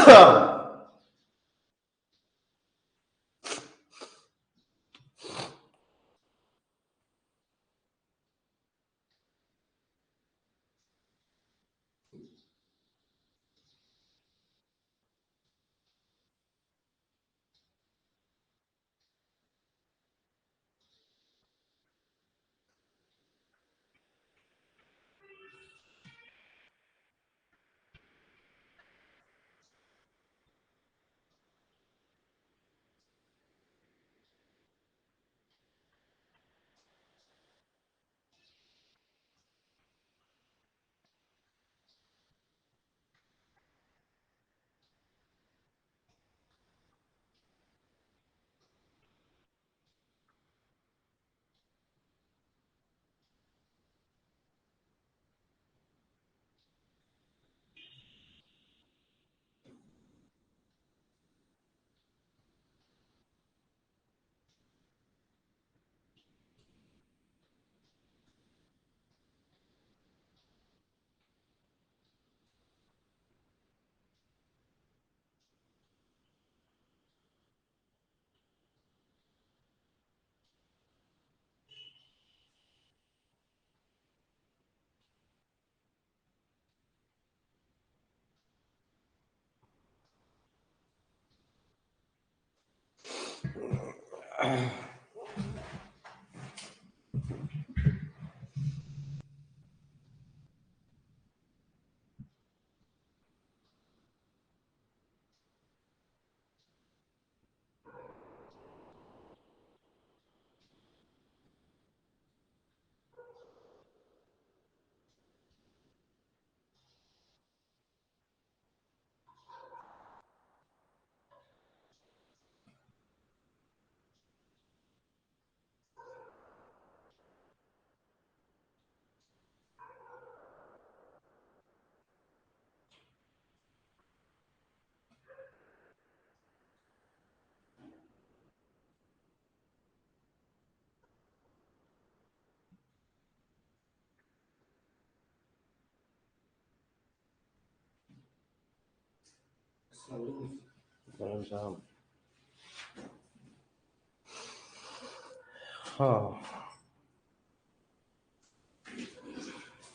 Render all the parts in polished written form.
हाँ,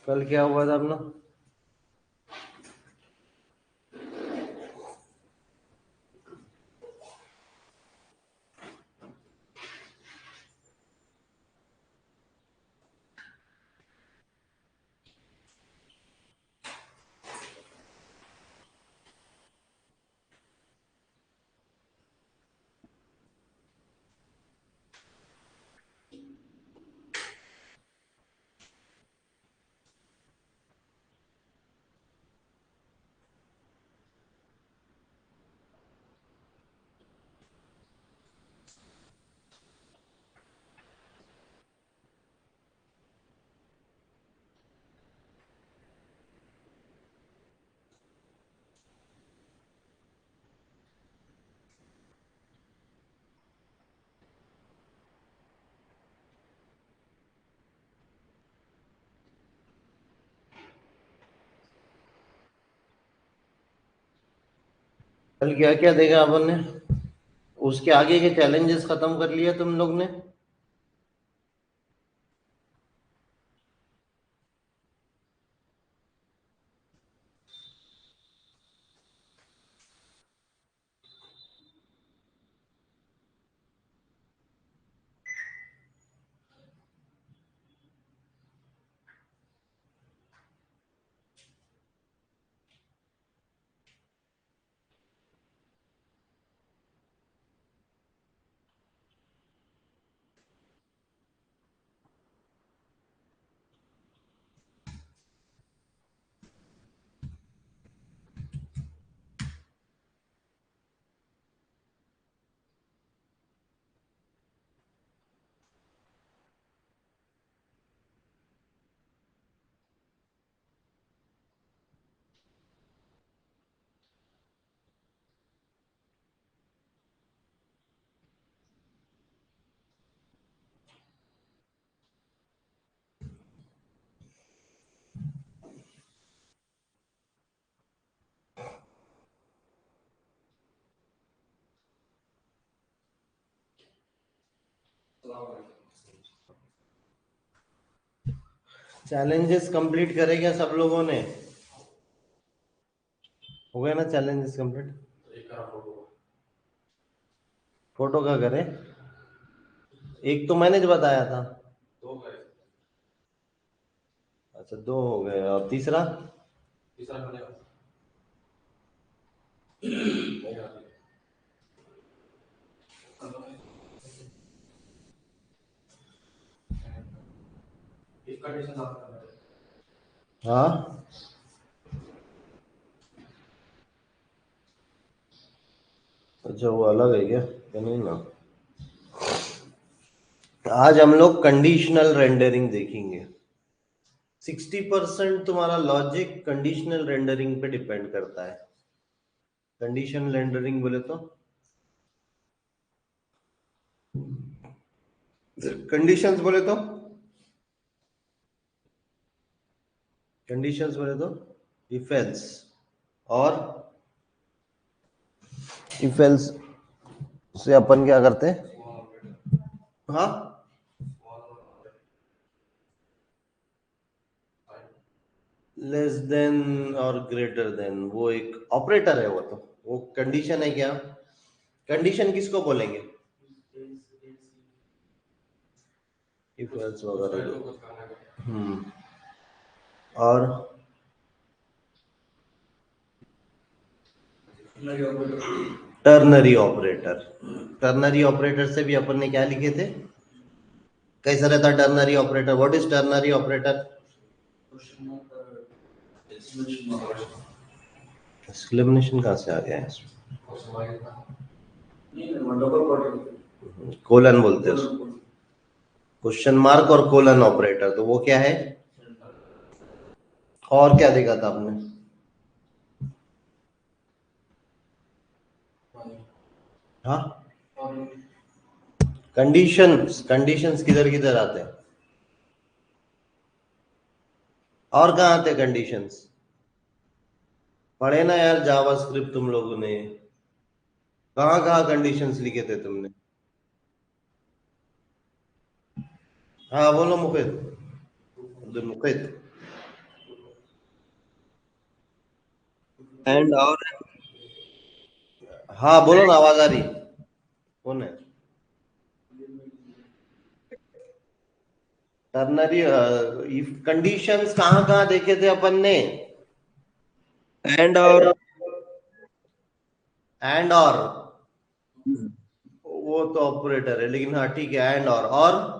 कल क्या हुआ था अपना? कल क्या क्या देखा अपन ने? उसके आगे के चैलेंजेस खत्म कर लिया तुम लोग ने? चैलेंजेस कंप्लीट करे क्या सब लोगों ने? हो गया ना चैलेंजेस कंप्लीट? फोटो का करे? एक तो मैंने जो बताया था। अच्छा, दो हो गए, और तीसरा? हाँ, अच्छा वो अलग है क्या? क्या नहीं ना। आज हम लोग कंडीशनल रेंडरिंग देखेंगे। 60% तुम्हारा लॉजिक कंडीशनल रेंडरिंग पे डिपेंड करता है। कंडीशनल रेंडरिंग बोले तो कंडीशंस बोले तो कंडीशंस बोले तो इफ एल्स, और इफ एल्स से अपन क्या करते हैं? हाँ, लेस देन और ग्रेटर देन वो एक ऑपरेटर है। वो कंडीशन है क्या? कंडीशन किसको बोलेंगे? इफ एल्स वगैरह। और टर्नरी ऑपरेटर। टर्नरी ऑपरेटर से भी अपन ने क्या लिखे थे? कैसा रहता ternary operator? What is ternary operator? Exclamation कहाँ से आ गया है इसमें? कोलन बोलते हैं उसको। क्वेश्चन मार्क और कोलन ऑपरेटर, तो वो क्या है? और क्या देखा था आपने? हाँ, कंडीशंस। कंडीशंस किधर किधर आते हैं? और कहाँ आते हैं कंडीशंस? पढ़े ना यार जावास्क्रिप्ट तुम लोगों ने। कहाँ कहाँ कंडीशंस लिखे थे तुमने? हाँ बोलो मुकेत, अब्दुल मुकेत। एंड और? हाँ बोलो ना, आवाज आ रही। कौन है? टर्नरी इफ कंडीशंस कहाँ कहाँ देखे थे अपन ने? एंड और? एंड और वो तो ऑपरेटर है, लेकिन हाँ ठीक है, एंड और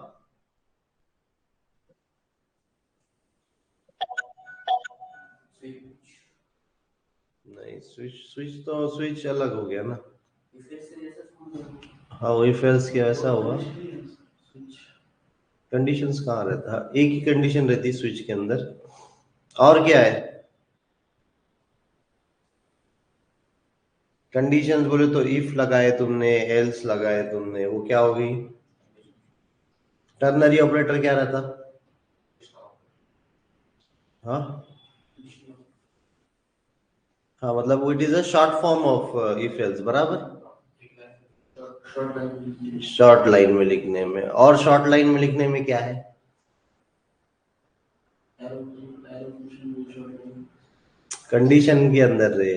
नहीं, स्विच स्विच तो स्विच अलग हो गया ना। हाँ वही फेल्स क्या ऐसा हुआ? कंडीशंस कहाँ रहता है? एक ही कंडीशन रहती है स्विच के अंदर। और क्या है? कंडीशंस बोले तो इफ लगाए तुमने, एल्स लगाए तुमने, वो क्या हो गई? टर्नरी ऑपरेटर क्या रहता? हाँ हाँ, मतलब वो it is a short form of if else, बराबर। शॉर्ट लाइन में लिखने में, और शॉर्ट लाइन में लिखने में क्या है? कंडीशन के अंदर रे।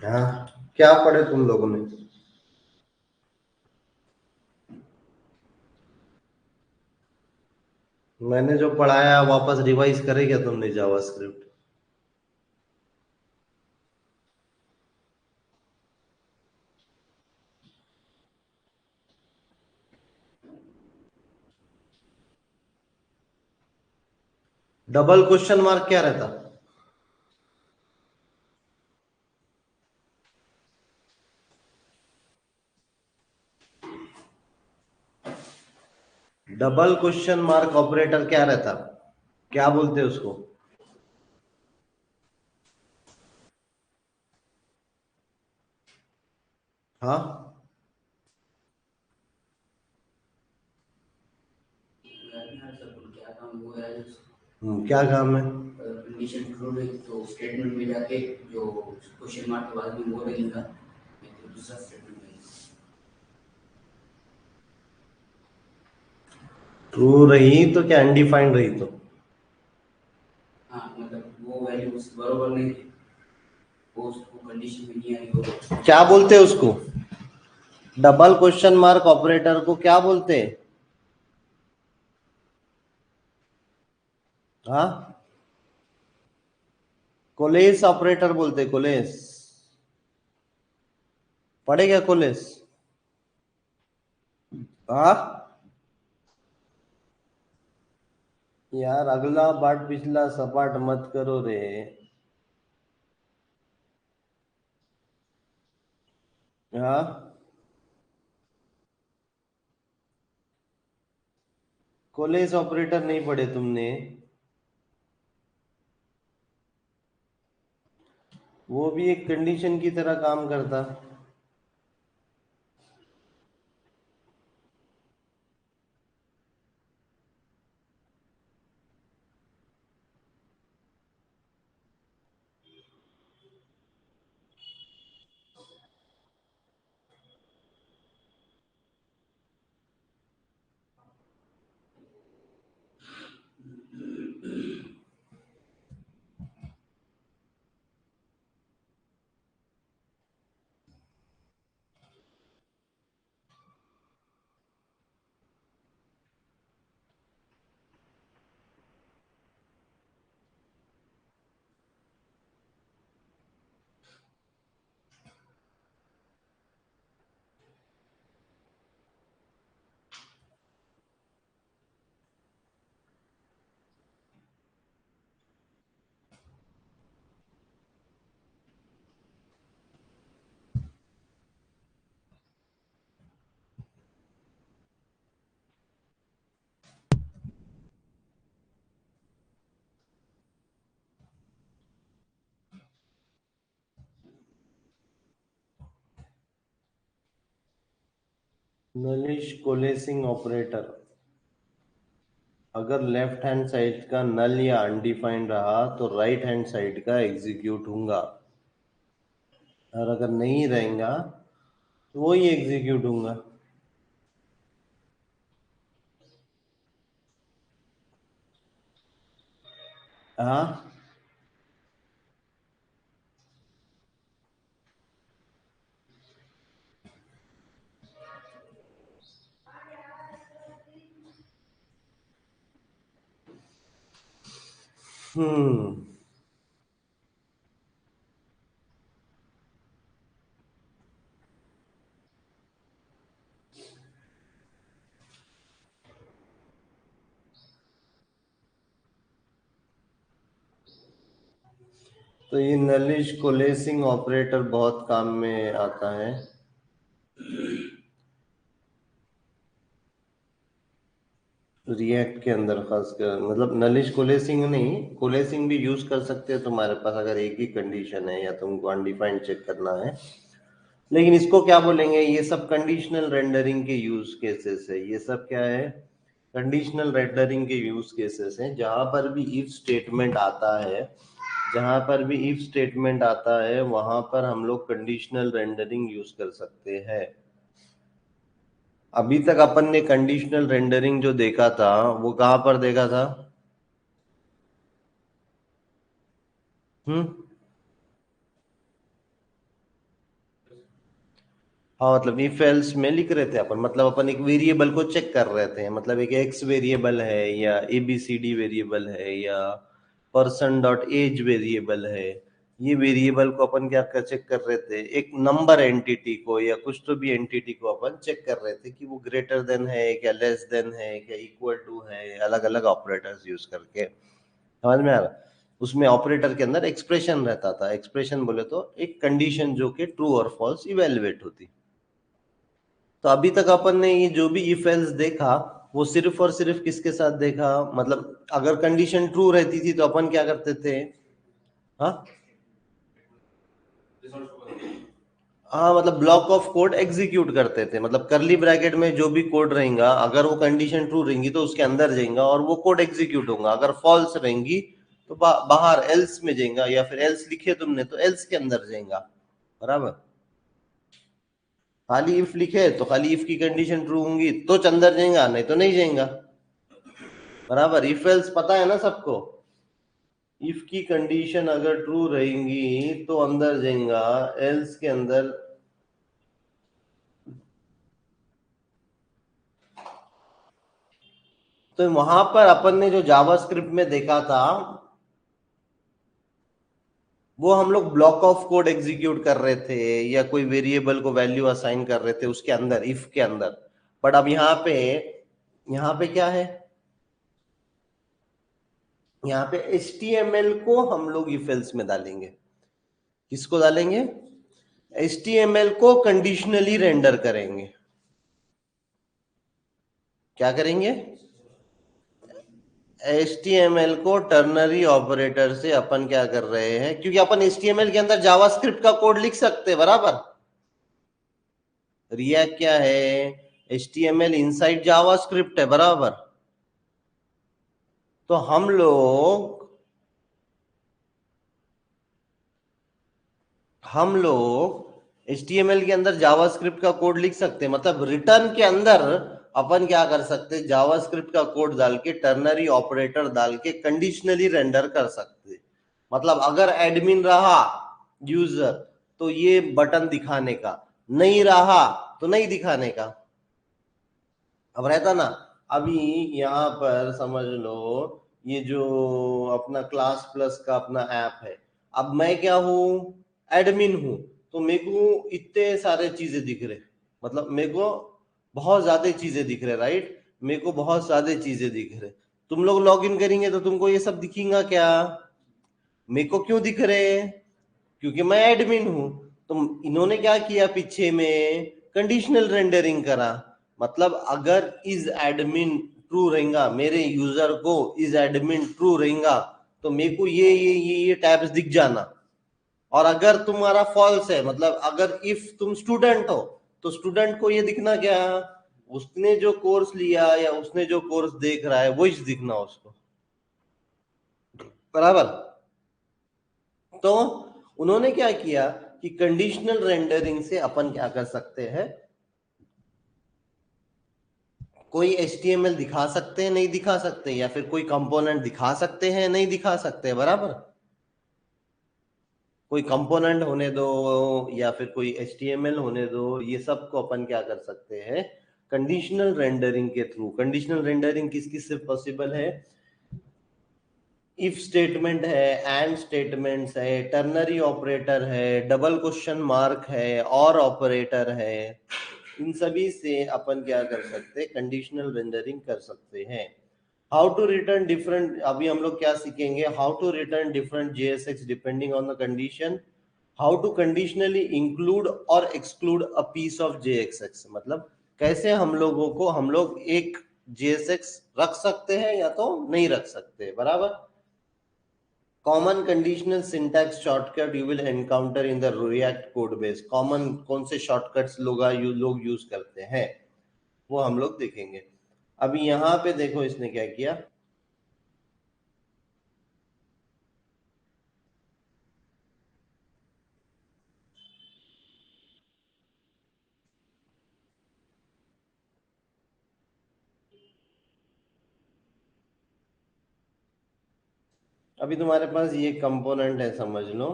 हाँ, क्या पढ़े तुम लोगों ने? मैंने जो पढ़ाया वापस रिवाइज करे क्या तुमने जावास्क्रिप्ट? डबल क्वेश्चन मार्क क्या रहता? डबल क्वेश्चन मार्क ऑपरेटर क्या रहता? क्या बोलते हैं उसको? हाँ, क्या काम है? कंडीशन ट्रू रही तो स्टेटमेंट में जाके जो क्वेश्चन मार्क के बाद में वो लगेगा, तो दूसरा स्टेटमेंट लगेगा। ट्रू रही तो क्या अनडिफाइंड रही तो? हाँ, मतलब वो वैल्यू बरोबर नहीं थी, वो उसको कंडीशन में नहीं आई, वो क्या बोलते हैं उसको? डबल क्वेश्चन मार्क ऑपरेटर को क्या बोलते हैं? हाँ, कोलेस ऑपरेटर बोलते, कोलेस। पढ़े क्या कोलेस? हाँ यार, अगला बाट पिछला सपाट मत करो रे। हाँ, कोलेस ऑपरेटर नहीं पढ़े तुमने? वो भी एक कंडीशन की तरह काम करता। नलिश कोलेसिंग ऑपरेटर अगर लेफ्ट हैंड साइड का नल या अनडिफाइंड रहा तो राइट हैंड साइड का एग्जीक्यूट होगा, और अगर नहीं रहेगा तो वही एग्जीक्यूट होगा। हाँ, हम्म। तो ये नलिश कोलेसिंग ऑपरेटर बहुत काम में आता है। रिएक्ट के अंदर खासकर, मतलब नलिश कोलेसिंग नहीं, कोलेसिंग भी यूज कर सकते हैं तुम्हारे पास अगर एक ही कंडीशन है या तुमको अनडिफाइंड चेक करना है। लेकिन इसको क्या बोलेंगे, ये सब कंडीशनल रेंडरिंग के यूज केसेस है। ये सब क्या है? कंडीशनल रेंडरिंग के यूज केसेस हैं। जहां पर भी इफ स्टेटमेंट आता है, जहां पर भी इफ स्टेटमेंट आता है वहां पर हम लोग कंडीशनल रेंडरिंग यूज कर सकते हैं। अभी तक अपन ने कंडीशनल रेंडरिंग जो देखा था वो कहां पर देखा था? हम्म। हाँ, मतलब इफ एल्स में लिख रहे थे अपन, मतलब अपन एक वेरिएबल को चेक कर रहे थे, मतलब एक एक्स वेरिएबल है या एबीसीडी वेरिएबल है या पर्सन डॉट एज वेरिएबल है। ये वेरिएबल को अपन क्या कर चेक कर रहे थे, एक नंबर एंटिटी को या कुछ तो भी एंटिटी को अपन चेक कर रहे थे कि वो ग्रेटर देन है क्या, लेस देन है क्या, इक्वल टू है, अलग अलग ऑपरेटर्स यूज करके। समझ में आ रहा? उसमें ऑपरेटर के अंदर एक्सप्रेशन रहता था। एक्सप्रेशन बोले तो एक कंडीशन जो कि ट्रू और फॉल्स इवेलुएट होती। तो अभी तक अपन ने ये जो भी इफ एल्स देखा वो सिर्फ और सिर्फ किसके साथ देखा, मतलब अगर कंडीशन ट्रू रहती थी तो अपन क्या करते थे? हाँ, हाँ, मतलब ब्लॉक ऑफ कोड एग्जीक्यूट करते थे, मतलब करली ब्रैकेट में जो भी कोड रहेगा अगर वो कंडीशन ट्रू रहेंगी तो उसके अंदर जाएगा और वो कोड एग्जीक्यूट होगा। अगर फॉल्स रहेंगी तो बाहर एल्स में जाएगा, या फिर एल्स लिखे तुमने तो एल्स के अंदर जाएगा, बराबर। खाली इफ लिखे तो खाली इफ की कंडीशन ट्रू होंगी तो अंदर जाएगा, नहीं तो नहीं जाएगा, बराबर। इफ एल्स पता है ना सबको, इफ की कंडीशन अगर ट्रू रहेंगी तो अंदर जाएगा, एल्स के अंदर तो वहां पर अपन ने जो जावास्क्रिप्ट में देखा था, वो हम लोग ब्लॉक ऑफ कोड एग्जीक्यूट कर रहे थे या कोई वेरिएबल को वैल्यू असाइन कर रहे थे उसके अंदर, इफ के अंदर। बट अब यहाँ पे क्या है, यहाँ पे HTML को हम लोग इफ एल्स में डालेंगे। किसको डालेंगे? HTML को कंडीशनली रेंडर करेंगे। क्या करेंगे? HTML को टर्नरी ऑपरेटर से अपन क्या कर रहे हैं, क्योंकि अपन HTML के अंदर जावास्क्रिप्ट का कोड लिख सकते हैं, बराबर। रिएक्ट क्या है? HTML इनसाइड जावास्क्रिप्ट है, बराबर। तो हम लोग HTML के अंदर जावास्क्रिप्ट का कोड लिख सकते हैं, मतलब रिटर्न के अंदर अपन क्या कर सकते हैं, जावास्क्रिप्ट का कोड डाल के टर्नरी ऑपरेटर डाल के कंडीशनली रेंडर कर सकते हैं। मतलब अगर एडमिन रहा यूजर तो ये बटन दिखाने का, नहीं रहा तो नहीं दिखाने का। अब रहता ना, अभी यहाँ पर समझ लो, ये जो अपना क्लास प्लस का अपना ऐप है, अब मैं क्या हूँ, एडमिन हूँ, तो मेरे को इतने सारे चीजें दिख रहे, मतलब मेरे को बहुत ज्यादा चीजें दिख रहे, राइट। मेरे को बहुत ज्यादा चीजें दिख रहे। तुम लोग लॉग इन करेंगे तो तुमको ये सब दिखेगा क्या? मेरे को क्यों दिख रहे? क्योंकि मैं एडमिन हूं। तो इन्होंने क्या किया पीछे में, कंडीशनल रेंडरिंग करा। मतलब अगर इज एडमिन ट्रू रहेगा, मेरे यूजर को इज एडमिन ट्रू रहेगा, तो मेरे को ये टैब्स दिख जाना। और अगर तुम्हारा फॉल्स है, मतलब अगर इफ तुम स्टूडेंट हो, तो स्टूडेंट को ये दिखना क्या, उसने जो कोर्स लिया या उसने जो कोर्स देख रहा है वही दिखना उसको, बराबर। तो उन्होंने क्या किया कि कंडीशनल रेंडरिंग से अपन क्या कर सकते हैं, कोई HTML दिखा सकते हैं, नहीं दिखा सकते, या फिर कोई कंपोनेंट दिखा सकते हैं, नहीं दिखा सकते, बराबर। कोई कंपोनेंट होने दो या फिर कोई HTML होने दो, ये सब को अपन क्या कर सकते हैं, कंडीशनल रेंडरिंग के थ्रू। कंडीशनल रेंडरिंग किस किस से पॉसिबल है? इफ स्टेटमेंट है, एंड स्टेटमेंट्स है, टर्नरी ऑपरेटर है, डबल क्वेश्चन मार्क है, और ऑपरेटर है, इन सभी से अपन क्या कर सकते हैं, कंडीशनल रेंडरिंग कर सकते हैं। हाउ टू रिटर्न डिफरेंट, अभी हम लोग क्या सीखेंगे, how to return different JSX depending on the condition. How to conditionally include और exclude a piece of JSX, मतलब कैसे हम लोग एक JSX रख सकते हैं या तो नहीं रख सकते, बराबर। Common conditional syntax shortcut you will encounter in the react code base. Common कौन से शॉर्टकट्स लोग यूज करते हैं, वो हम लोग देखेंगे। अभी यहाँ पे देखो इसने क्या किया, अभी तुम्हारे पास ये कंपोनेंट है, समझ लो।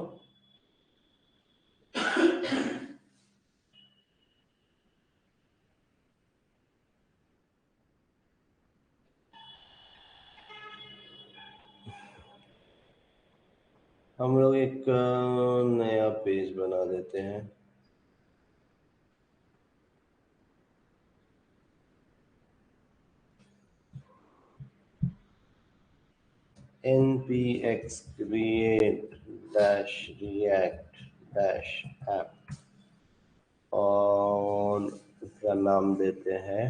हम लोग एक नया पेज बना देते हैं। npx create dash react dash app, और इसका नाम देते हैं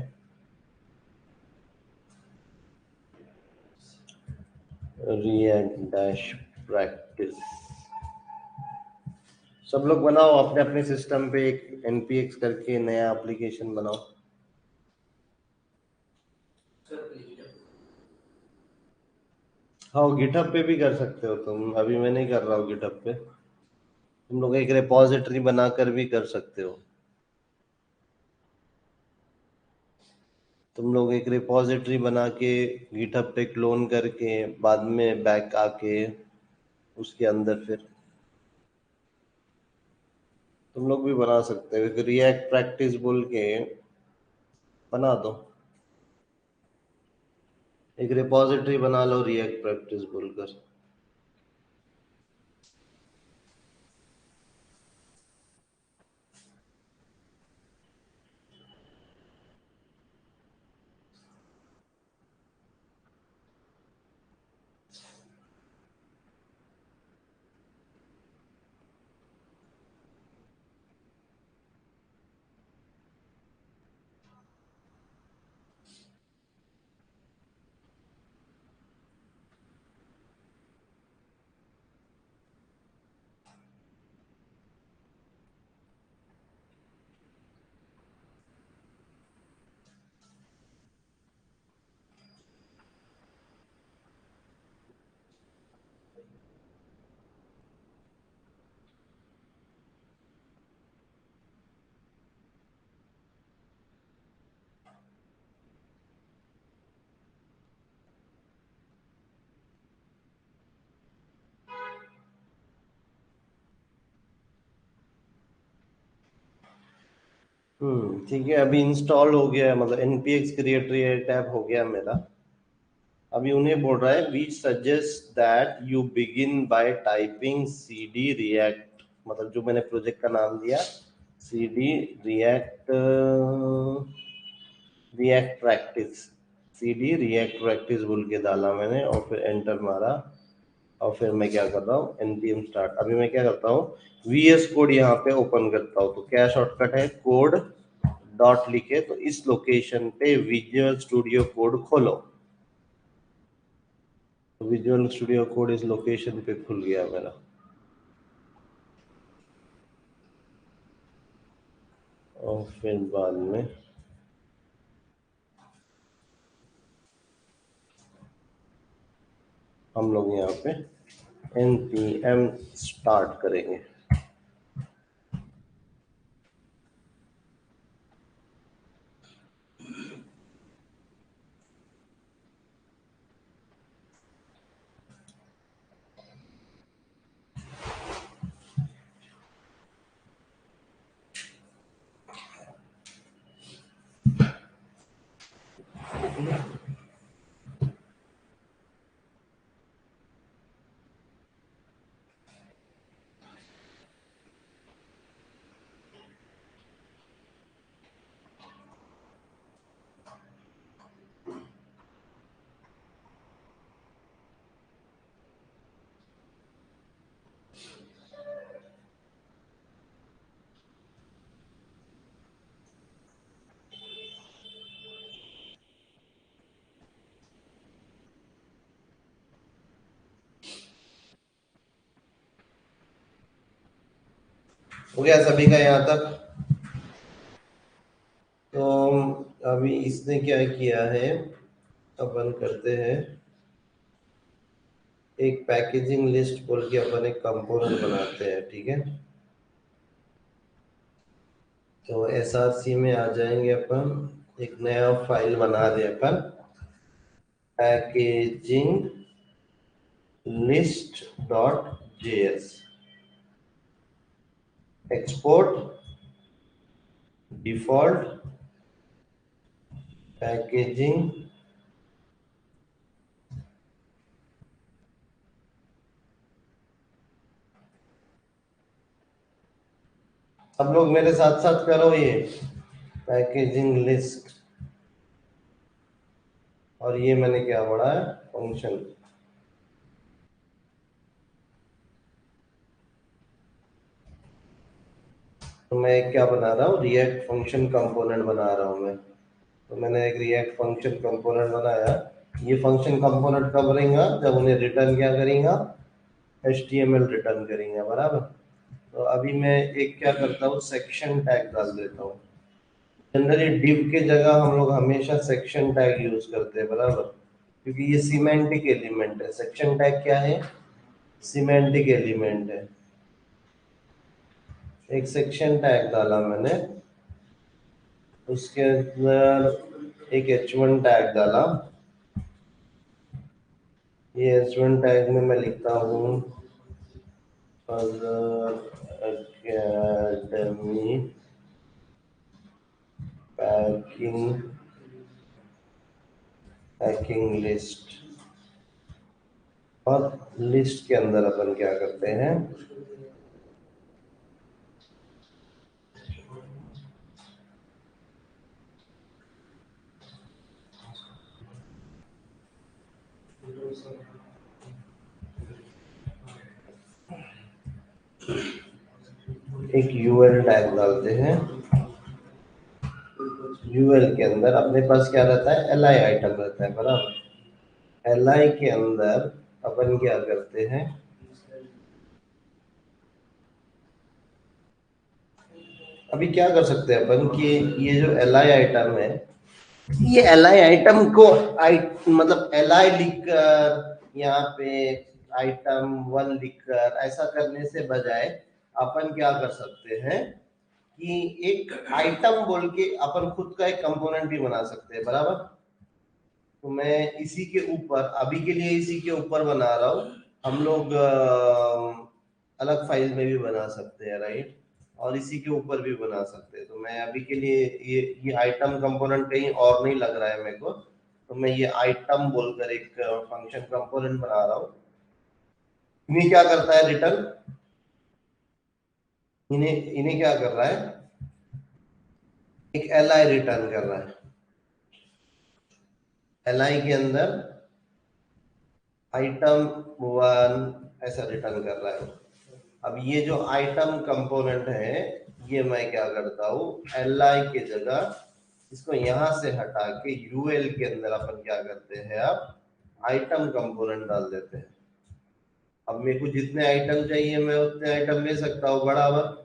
react dash practice। सब लोग बनाओ अपने अपने सिस्टम पे एक npx करके नया एप्लीकेशन बनाओ। कर लीजिए। हाँ गिटहब पे भी कर सकते हो तुम, अभी मैं नहीं कर रहा हूँ गिटहब पे। तुम लोग एक रिपॉजिटरी बनाकर भी कर सकते हो। तुम लोग एक रिपॉजिटरी बना के गिटहब पे क्लोन करके बाद में बैक आके उसके अंदर फिर तुम लोग भी बना सकते हो, एक रिएक्ट प्रैक्टिस बोल के बना दो। एक रिपॉजिटरी बना लो रिएक्ट प्रैक्टिस बोलकर। ठीक है, अभी इंस्टॉल हो गया है, मतलब npx क्रिएटर ये टैब हो गया मेरा। अभी उन्हें बोल रहा है we suggest that you begin by typing cd react, मतलब जो मैंने प्रोजेक्ट का नाम दिया cd react react practice, cd react practice बोल के डाला मैंने और फिर एंटर मारा। और फिर मैं क्या कर रहा हूँ npm स्टार्ट। अभी मैं क्या करता हूँ VS कोड यहाँ पे ओपन करता हूँ, तो क्या शॉर्टकट है कोड डॉट लिखे तो इस लोकेशन पे विजुअल स्टूडियो कोड खोलो। तो विजुअल स्टूडियो कोड इस लोकेशन पे खुल गया मेरा। और फिर बाद में हम लोग यहाँ पे npm स्टार्ट करेंगे। हो गया सभी का यहाँ तक? तो अभी इसने क्या किया है, अपन करते हैं एक पैकेजिंग लिस्ट बोल के अपन एक कंपोनेंट बनाते हैं, ठीक है। तो SRC में आ जाएंगे अपन, एक नया फाइल बना दे अपन packaging list dot JS, export default packaging. सब लोग मेरे साथ साथ करो ये पैकेजिंग लिस्ट। और ये मैंने क्या बढ़ाया फंक्शन। तो मैं क्या बना रहा हूँ रिएक्ट फंक्शन कंपोनेंट बना रहा हूँ मैं। तो मैंने एक रिएक्ट फंक्शन कंपोनेंट बनाया। ये फंक्शन कंपोनेंट कब बनेगा जब उन्हें रिटर्न क्या करेगा HTML रिटर्न करेंगे, बराबर। तो अभी मैं एक क्या करता हूँ सेक्शन टैग डाल देता हूँ। जनरली डिव के जगह हम लोग हमेशा सेक्शन टैग यूज करते हैं, बराबर, क्योंकि ये सिमेंटिक एलिमेंट है। सेक्शन टैग क्या है? सिमेंटिक एलिमेंट है। एक सेक्शन टैग डाला मैंने, उसके अंदर एक H1 टैग डाला। ये H1 टैग में मैं लिखता हूँ अकेडमी पैकिंग पैकिंग लिस्ट। और लिस्ट के अंदर अपन क्या करते हैं, एक यूएल टैग डालते हैं। यूएल के अंदर अपने पास क्या रहता है? एलआई आइटम रहता है, बराबर। एलआई के अंदर अपन क्या करते हैं, अभी क्या कर सकते हैं अपन कि ये जो एलआई आइटम है, ये एलआई आइटम को मतलब एलआई लिखकर यहाँ पे आइटम 1 लिखकर ऐसा करने से बजाय अपन क्या कर सकते हैं कि एक आइटम बोल के अपन खुद का एक कंपोनेंट भी बना सकते हैं, बराबर। तो मैं इसी के ऊपर, अभी के लिए इसी के ऊपर बना रहा हूँ। हम लोग अलग फाइल में भी बना सकते हैं, राइट, और इसी के ऊपर भी बना सकते हैं। तो मैं अभी के लिए ये आइटम कंपोनेंट कहीं और नहीं लग रहा है मेरे को, तो मैं ये आइटम बोलकर एक फंक्शन कंपोनेंट बना रहा हूँ। इन्हें क्या करता है? रिटर्न। इन्हें इन्हें क्या कर रहा है? एक एल रिटर्न कर रहा है। एल के अंदर आइटम 1 ऐसा रिटर्न कर रहा है। अब ये जो आइटम कंपोनेंट है, ये मैं क्या करता हूँ, एल के जगह इसको यहां से हटा के यूएल के अंदर अपन क्या करते हैं, अब आइटम कंपोनेंट डाल देते हैं। अब मेरे को जितने आइटम चाहिए मैं उतने आइटम ले सकता हूँ, बराबर।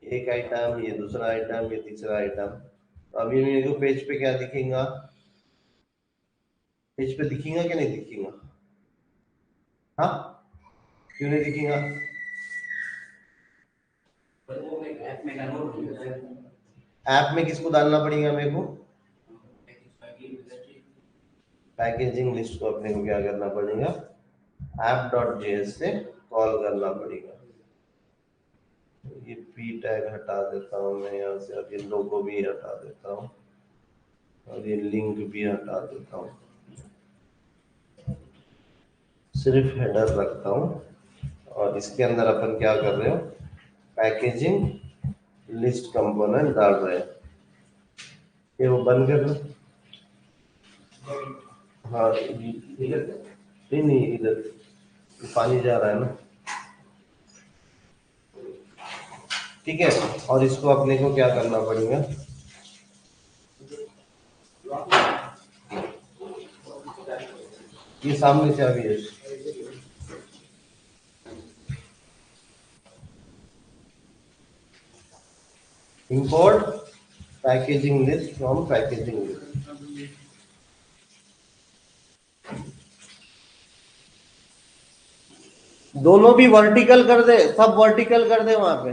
एक आइटम, ये दूसरा आइटम, ये तीसरा आइटम। तो अभी मेरे को पेज पे क्या दिखेगा? पेज पे दिखेगा कि नहीं दिखेगा? हाँ, क्यों नहीं दिखेगा? पर वो मैं ऐप में डाउनलोड हो गया है। ऐप में किसको डालना पड़ेगा मेरे को? पैकेज पैकेजिंग लिस्ट को अपने को क्या करना पड़ेगा? app.js से कॉल करना पड़ेगा। ये पी टैग हटा देता हूँ मैं यहाँ से, अब ये लोगो भी हटा देता हूँ और ये लिंक भी हटा देता हूँ, सिर्फ हेडर रखता हूँ। और इसके अंदर अपन क्या कर रहे हो, पैकेजिंग लिस्ट कंपोनेंट डाल रहे हैं। ये वो बंद कर लो। हाँ, नहीं नहीं, इधर पानी जा रहा है ना, ठीक है। और इसको अपने को क्या करना पड़ेगा, ये सामने से अभी है, import packaging list from packaging list. दोनों भी वर्टिकल कर दे, सब वर्टिकल कर दे वहां पे।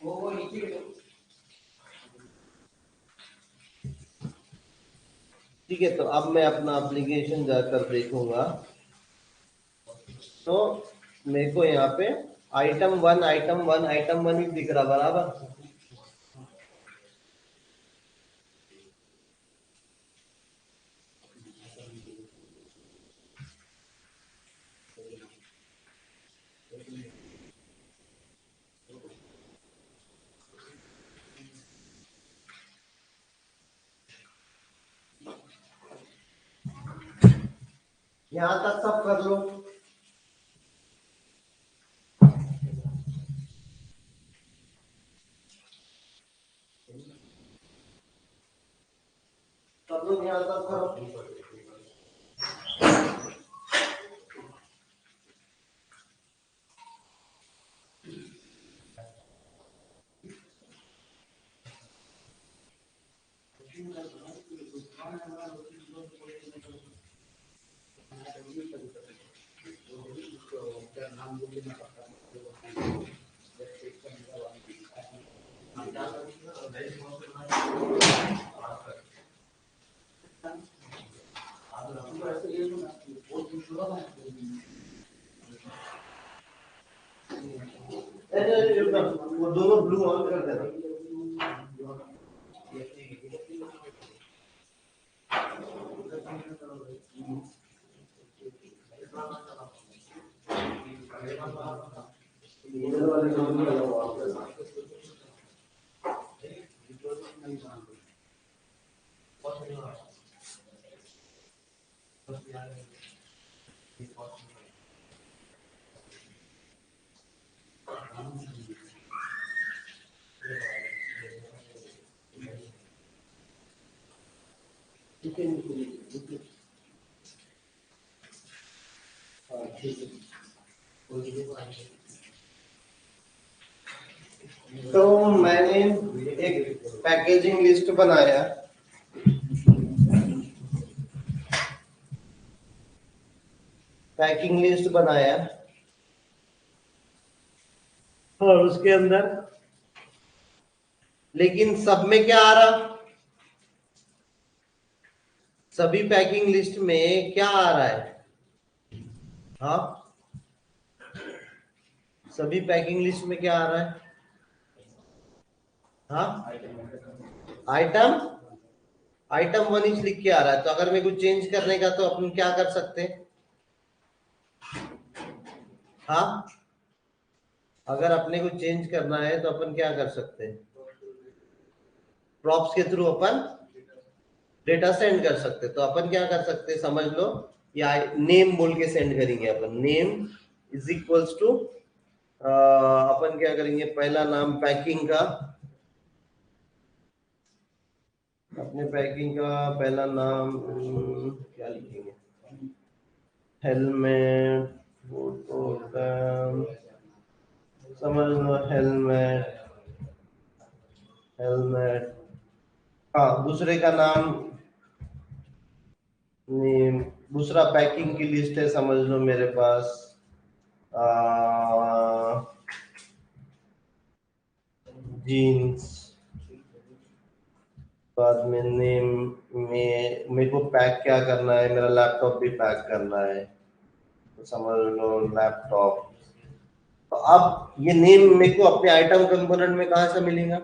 वो नीचे ठीक है, तो अब मैं अपना एप्लीकेशन जाकर देखूंगा, तो मेरे को यहाँ पे आइटम 1 ही दिख रहा, बराबर। यहाँ तक सब कर लो। सब लोग यहाँ तक करो। वो दोनों ब्लू ऑन कर देना। इधर वाले दोनों ऑन करना। तो मैंने एक पैकेजिंग लिस्ट बनाया, पैकिंग लिस्ट बनाया और उसके अंदर लेकिन सब में क्या आ रहा, सभी पैकिंग लिस्ट में क्या आ रहा है? हाँ, सभी पैकिंग लिस्ट में क्या आ रहा है? हाँ, आइटम 1 इंच लिख के आ रहा है। तो अगर मेरे को चेंज करने का तो अपन क्या कर सकते हैं? हाँ, अगर अपने को चेंज करना है तो अपन क्या कर सकते हैं? प्रॉप्स के थ्रू अपन डेटा सेंड कर सकते हैं। तो अपन क्या कर सकते हैं समझ लो, या नेम बोल के सेंड करेंगे अपन। नेम इज इक्वल्स टू अपन क्या करेंगे, पहला नाम पैकिंग का, अपने पैकिंग का पहला नाम क्या लिखेंगे? हेलमेट, फोटो, समझ लो हेलमेट, हेलमेट। हाँ, दूसरे का नाम नेम, दूसरा पैकिंग की लिस्ट है समझ लो मेरे पास जीन्स। बाद में नेम में मेरे को पैक क्या करना है, मेरा लैपटॉप भी पैक करना है तो समझ लो लैपटॉप। तो अब ये नेम मेरे को अपने आइटम कंपोनेंट में कहां से मिलेगा?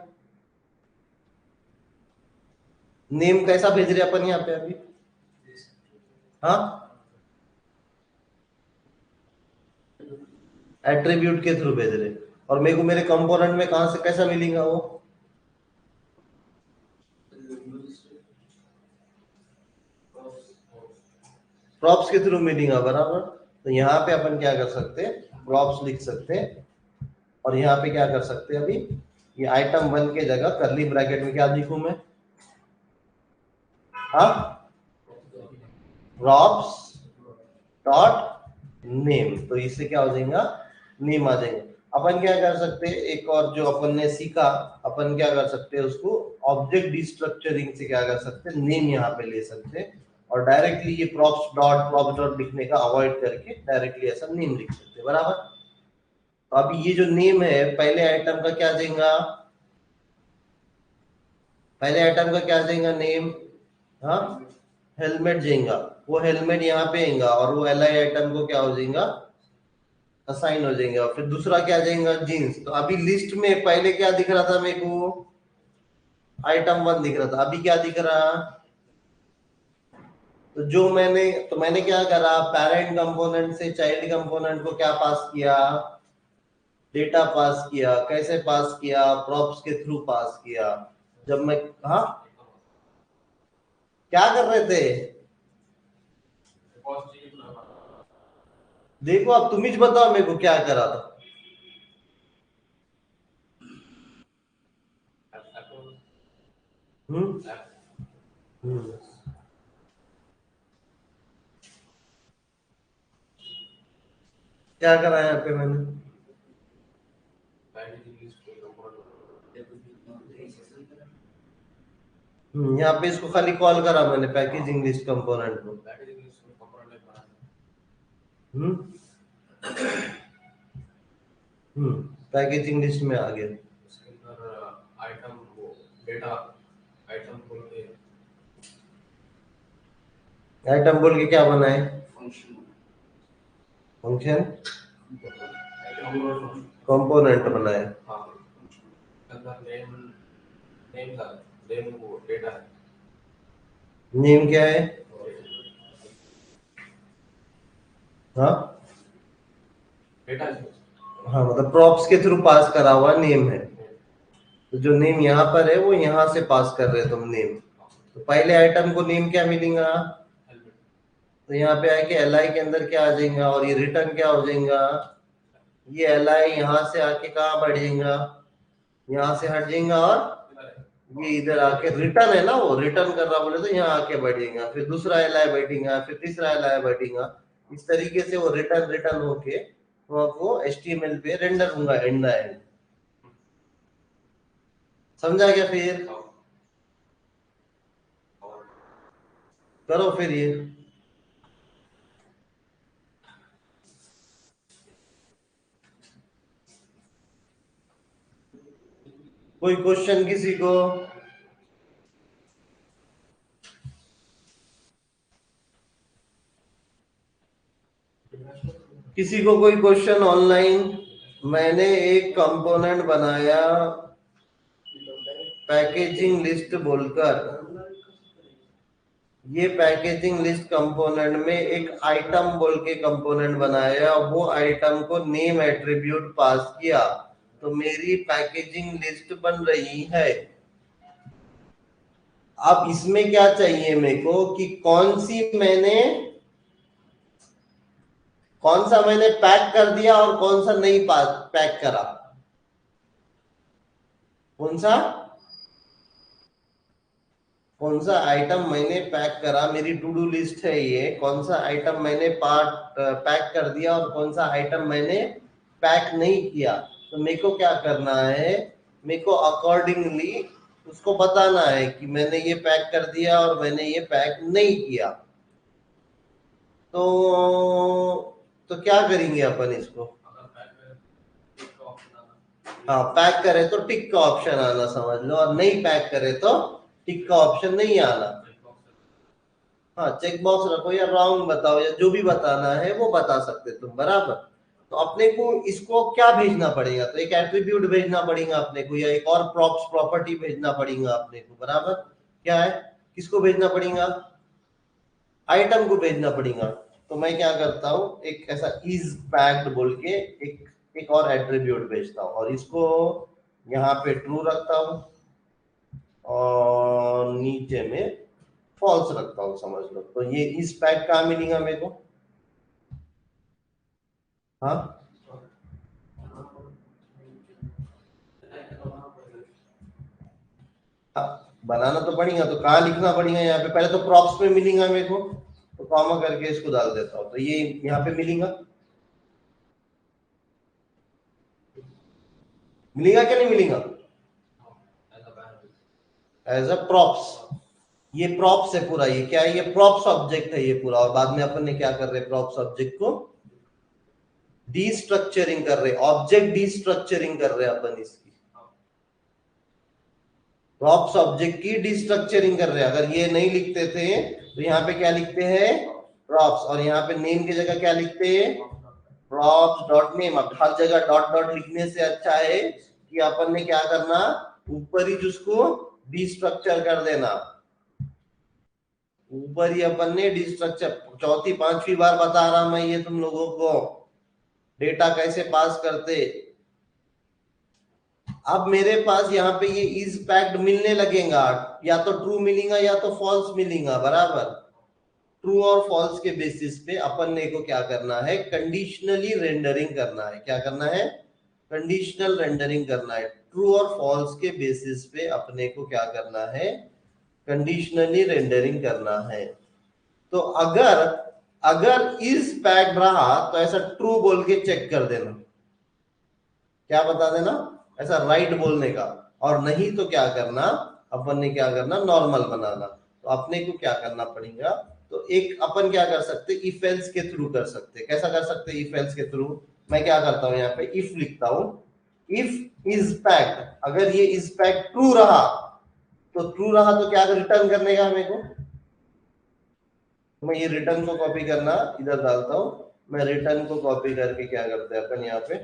नेम कैसा भेज रहे अपन यहाँ पे अभी? हाँ, एट्रीब्यूट के थ्रू भेज रहे, और मेरे को मेरे कंपोनेंट में कहां से कैसा मिलेगा वो? प्रॉप्स के थ्रू मिलेगा, बराबर। तो यहाँ पे अपन क्या कर सकते हैं, प्रॉप्स लिख सकते हैं, और यहाँ पे क्या कर सकते हैं अभी, ये आइटम 1 के जगह करली ब्रैकेट में क्या लिखूं मैं? हाँ, प्रॉप्स डॉट नेम। तो इससे क्या हो जाएगा, नेम आ जाएगा। अपन क्या कर सकते हैं, एक और जो अपन ने सीखा, अपन क्या कर सकते हैं उसको ऑब्जेक्ट डिस्ट्रक्चरिंग से क्या कर सकते हैं, नेम यहाँ पे ले सकते हैं, और डायरेक्टली ये प्रॉप्स डॉट लिखने का अवॉइड करके डायरेक्टली ऐसा नेम लिख सकते हैं, बराबर। तो अभी ये जो नेम है, पहले आइटम का क्या देगा, पहले आइटम का क्या देगा नेम? हाँ, हेलमेट देगा। वो हेलमेट यहाँ पे आएगा और वो एल आई आइटम को क्या हो जाएगा, असाइन हो जाएगा। फिर दूसरा क्या जाएगा, जीन्स। तो अभी लिस्ट में पहले क्या दिख रहा था मेरे को, आइटम 1 दिख रहा था, अभी क्या दिख रहा? तो मैंने क्या करा, पेरेंट कंपोनेंट से चाइल्ड कंपोनेंट को क्या पास किया, डेटा पास किया। कैसे पास किया? प्रॉप्स के थ्रू पास किया। जब मैं, हाँ, क्या कर रहे थे? देखो अब तुम ही बताओ मेरे को क्या करा था। हम्म हम्म। क्या करा यहाँ पे मैंने? यहाँ पे इसको खाली कॉल करा मैंने, पैकेजिंग लिस्ट कंपोनेंट को। हम्म पैकेजिंग लिस्ट में आ गया। उसके अंदर आइटम वो डेटा आइटम बोल के आइटम बोल के क्या बनाए? फंक्शन फंक्शन आइटम कंपोनेंट बनाए। हाँ अंदर नेम था, नेम वो डेटा है। नेम क्या है? हाँ डेटा है। हाँ, मतलब प्रॉप्स के थ्रू पास करा हुआ नेम है। तो जो नेम यहाँ पर है वो यहाँ से पास कर रहे हो तुम नेम। तो पहले आइटम को नेम क्या मिलेगा? तो यहाँ पे आके एल आई के अंदर क्या आ जाएगा और ये रिटर्न क्या हो जाएगा? ये एल आई यहाँ से आके कहाँ बढ़ जाएगा? यहाँ से हट जाएगा और ये इधर आके रिटर्न है ना, वो रिटर्न कर रहा बोले तो यहाँ आके बैठेगा, फिर दूसरा एल आई बैठेगा, फिर तीसरा एल आई बैठेगा। इस तरीके से वो रिटर्न रिटर्न होके वो आपको HTML पे रेंडर होगा एंड एंड। समझा क्या? फिर करो फिर ये। कोई क्वेश्चन किसी को? किसी को कोई क्वेश्चन ऑनलाइन? मैंने एक कंपोनेंट बनाया पैकेजिंग लिस्ट बोलकर। ये पैकेजिंग लिस्ट कंपोनेंट में एक आइटम बोल के कंपोनेंट बनाया, वो आइटम को नेम एट्रीब्यूट पास किया, तो मेरी पैकेजिंग लिस्ट बन रही है। अब इसमें क्या चाहिए मेरे को कि कौन सा मैंने पैक कर दिया और कौन सा नहीं पैक करा। कौन सा आइटम मैंने पैक करा, मेरी टू डू लिस्ट है ये, कौन सा आइटम मैंने पैक कर दिया और कौन सा आइटम मैंने पैक नहीं किया। तो मेरे को क्या करना है, मेरे को अकॉर्डिंगली उसको बताना है कि मैंने ये पैक कर दिया और मैंने ये पैक नहीं किया। तो क्या करेंगे अपन इसको? हाँ, पैक करे तो टिक का ऑप्शन आना समझ लो, और नहीं पैक करे तो टिक का ऑप्शन नहीं आना। हाँ, चेक बॉक्स रखो या रॉन्ग बताओ या जो भी बताना है वो बता सकते तुम, बराबर। तो अपने को इसको क्या भेजना पड़ेगा? तो एक एट्रीब्यूट भेजना पड़ेगा अपने को, या एक और प्रॉप्स प्रॉपर्टी भेजना पड़ेगा अपने को, बराबर। क्या है? किसको भेजना पड़ेगा? आइटम को भेजना पड़ेगा। तो मैं क्या करता हूँ, एक ऐसा इज पैक्ड बोल के एक और एट्रीब्यूट भेजता हूँ और इसको यहाँ पे ट्रू रखता हूँ और नीचे में फॉल्स रखता हूँ, समझ लो। तो ये इस पैक कहाँ मिलेगा मेरे को? हाँ, बनाना तो पड़ेगा, तो कहाँ लिखना पड़ेगा? यहाँ पे पहले तो प्रॉप्स में मिलेगा मेरे को, तो कॉमा करके इसको डाल देता हूँ, तो ये यहाँ पे मिलेगा क्या नहीं मिलेगा? As a props. ये प्रॉप्स है पूरा, ये क्या है? ये प्रॉप्स ऑब्जेक्ट है ये पूरा। और बाद में अपन ने क्या कर रहे हैं, प्रॉप्स ऑब्जेक्ट को डीस्ट्रक्चरिंग कर रहे, ऑब्जेक्ट डीस्ट्रक्चरिंग कर रहे हैं अपन इसकी। प्रॉप्स ऑब्जेक्ट की डीस्ट्रक्चरिंग कर रहे हैं। अगर ये नहीं लिखते थे तो यहाँ पे क्या लिखते हैं? प्रॉप्स, और यहाँ पे नेम की जगह क्या लिखते हैं? Props dot name. अब हर जगह डॉट डॉट लिखने से अच्छा है कि अपन ने क्या करना, ऊपर ही जिसको डीस्ट्रक्चर कर देना। ऊपर ही अपन ने डीस्ट्रक्चर, चौथी पांचवी बार बता रहा मैं ये तुम लोगों को, डेटा कैसे पास करते। अब मेरे पास यहाँ पे ये इज पैक्ड मिलने लगेगा, या तो ट्रू मिलेगा या तो फॉल्स मिलेगा, बराबर। ट्रू और फॉल्स के बेसिस पे अपन ने को क्या करना है, कंडीशनली रेंडरिंग करना है। क्या करना है? कंडीशनल रेंडरिंग करना है। ट्रू और फॉल्स के बेसिस पे अपने को क्या करना है, कंडीशनली रेंडरिंग करना है। तो अगर इज पैक्ड रहा तो ऐसा ट्रू बोल के चेक कर देना, क्या बता देना, ऐसा राइट बोलने का। और नहीं तो क्या करना, अपन ने क्या करना, नॉर्मल बनाना। तो अपने को क्या करना पड़ेगा, तो एक अपन क्या कर सकते, इफ एल्स के थ्रू कर सकते। कैसा कर सकते? इफ एल्स के थ्रू। मैं क्या करता हूं यहाँ पे इफ लिखता हूं, इफ इज पैक्ड, अगर ये इज पैक्ड ट्रू रहा तो ट्रू रहा तो क्या रिटर्न करने का मेरे को, मैं ये रिटर्न को कॉपी करना इधर डालता हूं, मैं रिटर्न को कॉपी करके क्या करते हैं अपन यहाँ पे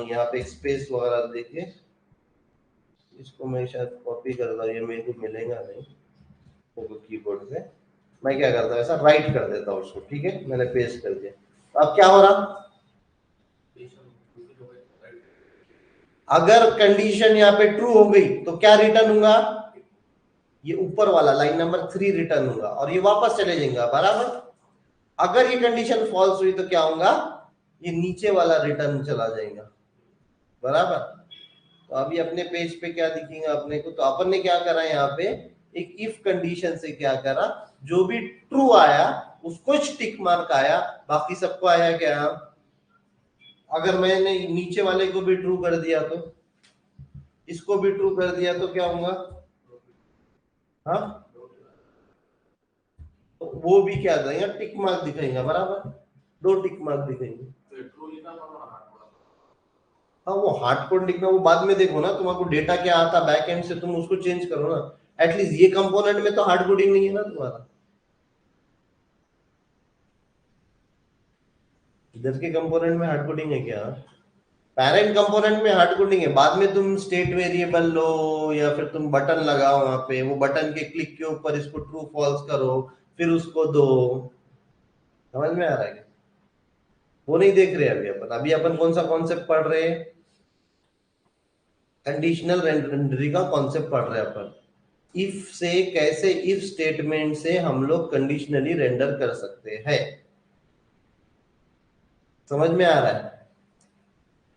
यहाँ पे स्पेस वगैरह देके इसको मैं शायद कॉपी कर रहा हूँ, ये मेरे को मिलेगा नहीं तो कीबोर्ड से मैं क्या करता हूँ ऐसा राइट कर देता हूँ उसको, ठीक है मैंने पेस्ट कर दिया। तो अब क्या हो रहा, अगर कंडीशन यहाँ पे ट्रू हो गई तो क्या रिटर्न होगा, ये ऊपर वाला लाइन नंबर 3 रिटर्न होगा और ये वापस चले जाएगा बराबर। अगर ये कंडीशन फॉल्स हुई तो क्या होगा, ये नीचे वाला रिटर्न चला जाएगा बराबर। तो अभी अपने पेज पे क्या दिखेगा अपने को, तो अपन ने क्या करा यहाँ पे एक इफ कंडीशन से क्या करा, जो भी ट्रू आया उसको टिक मार्क आया, बाकी सबको आया क्या, अगर मैंने नीचे वाले को भी ट्रू कर दिया तो इसको भी ट्रू कर दिया तो क्या होगा, हाँ तो वो भी क्या देगा टिक मार्क दिखाएगा बराबर, 2 टिक मार्क दिखाएंगे। हाँ वो हार्ड कोड लिखना वो बाद में देखो ना, तुम्हारे डेटा क्या आता बैक एंड से तुम उसको चेंज करो ना, एटलीस्ट ये कंपोनेंट में तो हार्ड कोडिंग नहीं है ना तुम्हारा, इधर के कंपोनेंट में हार्ड कोडिंग है क्या, पेरेंट कंपोनेंट में हार्ड कोडिंग है, बाद में तुम स्टेट वेरिएबल लो या फिर तुम बटन लगाओ वहां पे, वो बटन के क्लिक के ऊपर इसको ट्रू फॉल्स करो फिर उसको दो, समझ में आ रहा है क्या? वो नहीं देख रहे अभी अपन कौन सा कॉन्सेप्ट पढ़ रहे हैं, कंडीशनल रेंडरिंग का कॉन्सेप्ट पढ़ रहे हैं अपन, इफ से कैसे इफ स्टेटमेंट से हम लोग कंडीशनली रेंडर कर सकते हैं, समझ में आ रहा है।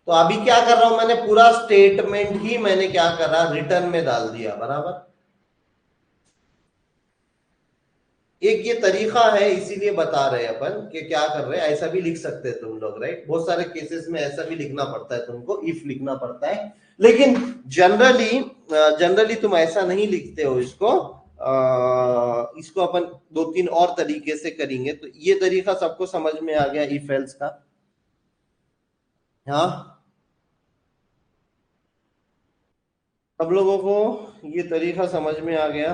तो अभी क्या कर रहा हूं मैंने पूरा स्टेटमेंट ही मैंने क्या करा रिटर्न में डाल दिया बराबर। एक ये तरीका है इसीलिए बता रहे हैं अपन कि क्या कर रहे हैं, ऐसा भी लिख सकते हैं तुम लोग राइट, बहुत सारे केसेस में ऐसा भी लिखना पड़ता है तुमको, इफ लिखना पड़ता है, लेकिन जनरली तुम ऐसा नहीं लिखते हो इसको, इसको अपन 2-3 और तरीके से करेंगे, तो ये तरीका सबको समझ में आ गया इफ एल्स का, हाँ सब लोगों को ये तरीका समझ में आ गया।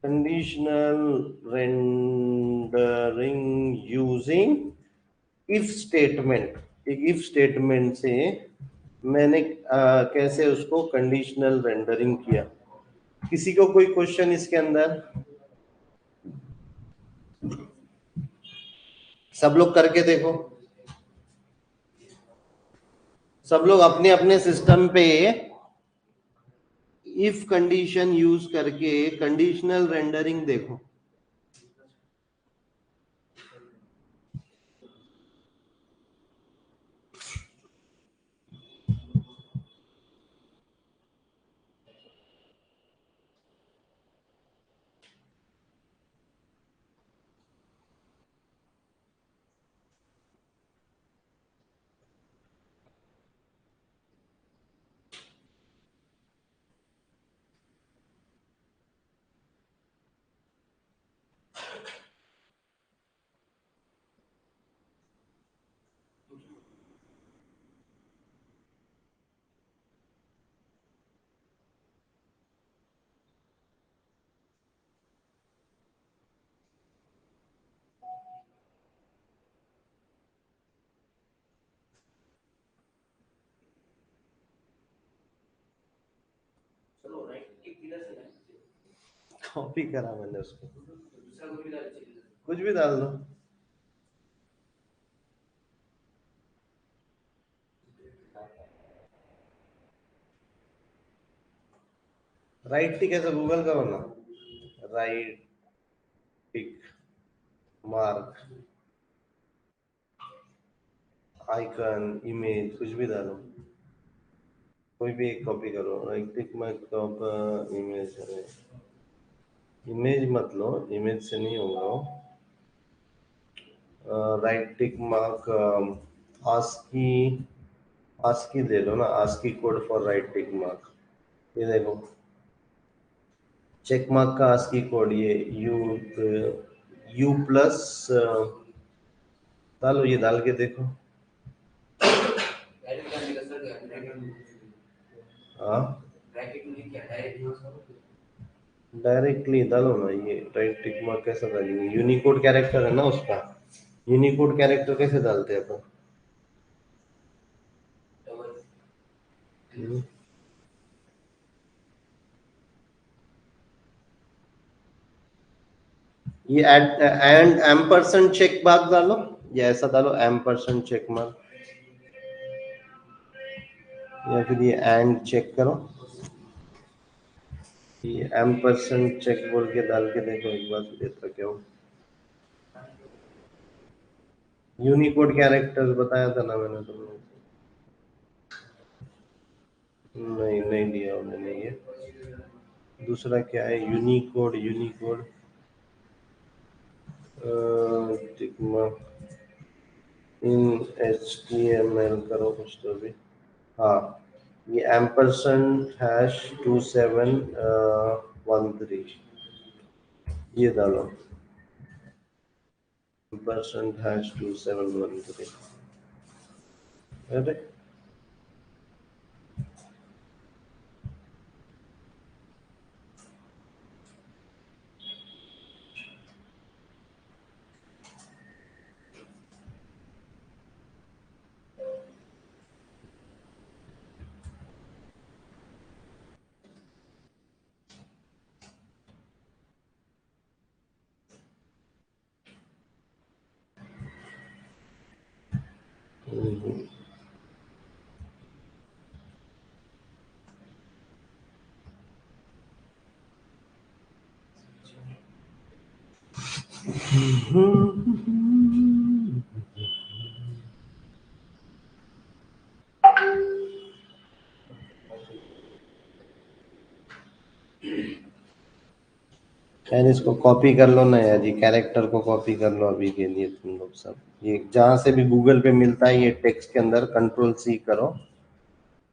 Conditional rendering using if statement, एक इफ स्टेटमेंट से मैंने कैसे उसको कंडीशनल रेंडरिंग किया, किसी को कोई क्वेश्चन इसके अंदर, सब लोग करके देखो, सब लोग अपने अपने सिस्टम पे इफ कंडीशन यूज करके कंडीशनल रेंडरिंग देखो। चलो राइट एक किधर से लाए? कॉपी करा मैंने उसको, दूसरा कोई भी डाल दीजिए। कुछ भी डाल दो, राइट टिक ऐसे गूगल करो ना, right tick mark icon image कुछ भी डालो, कोई भी एक कॉपी करो, right click mark top image, image मत लो, इमेज से नहीं होगा, right tick mark ASCII ASCII ले लो ना, ASCII code for right tick mark. ये देखो चेक मार्क का ASCII कोड, ये U प्लस डालो, ये डाल के देखो। डायरेक्ट करने का सर, ब्रैकेट में हाँ ब्रैकेट में क्या डायरेक्ट यहाँ सर? डायरेक्टली डालो ना, ये राइट टिक मार्क कैसे डालेंगे? यूनिकोड कैरेक्टर है ना उसका, यूनिकोड कैरेक्टर कैसे डालते हैं अपन? डबल हम्म। ये एंड एम्परसेंड चेक मार्क डालो, या ऐसा डालो एम्परसेंड चेक मार्क, या फिर ये एंड चेक करो, ये एम्परसेंड चेक बोल के डाल के देखो एक बार, देता क्या हो। यूनिकोड कैरेक्टर्स बताया था ना मैंने तुमको। नहीं नहीं दिया मैंने ये। दूसरा क्या है? यूनिकोड, यूनिकोड इन HTML करो कुछ तो भी। हाँ ये एम्परसेंड हैश 2713 ये डालो, एम्परसेंड हैश 2713। अरे यार इसको कॉपी कर लो ना यार, ये कैरेक्टर को कॉपी कर लो अभी के लिए तुम लोग सब। ये जहां से भी गूगल पे मिलता है ये टेक्स्ट के अंदर Ctrl+C करो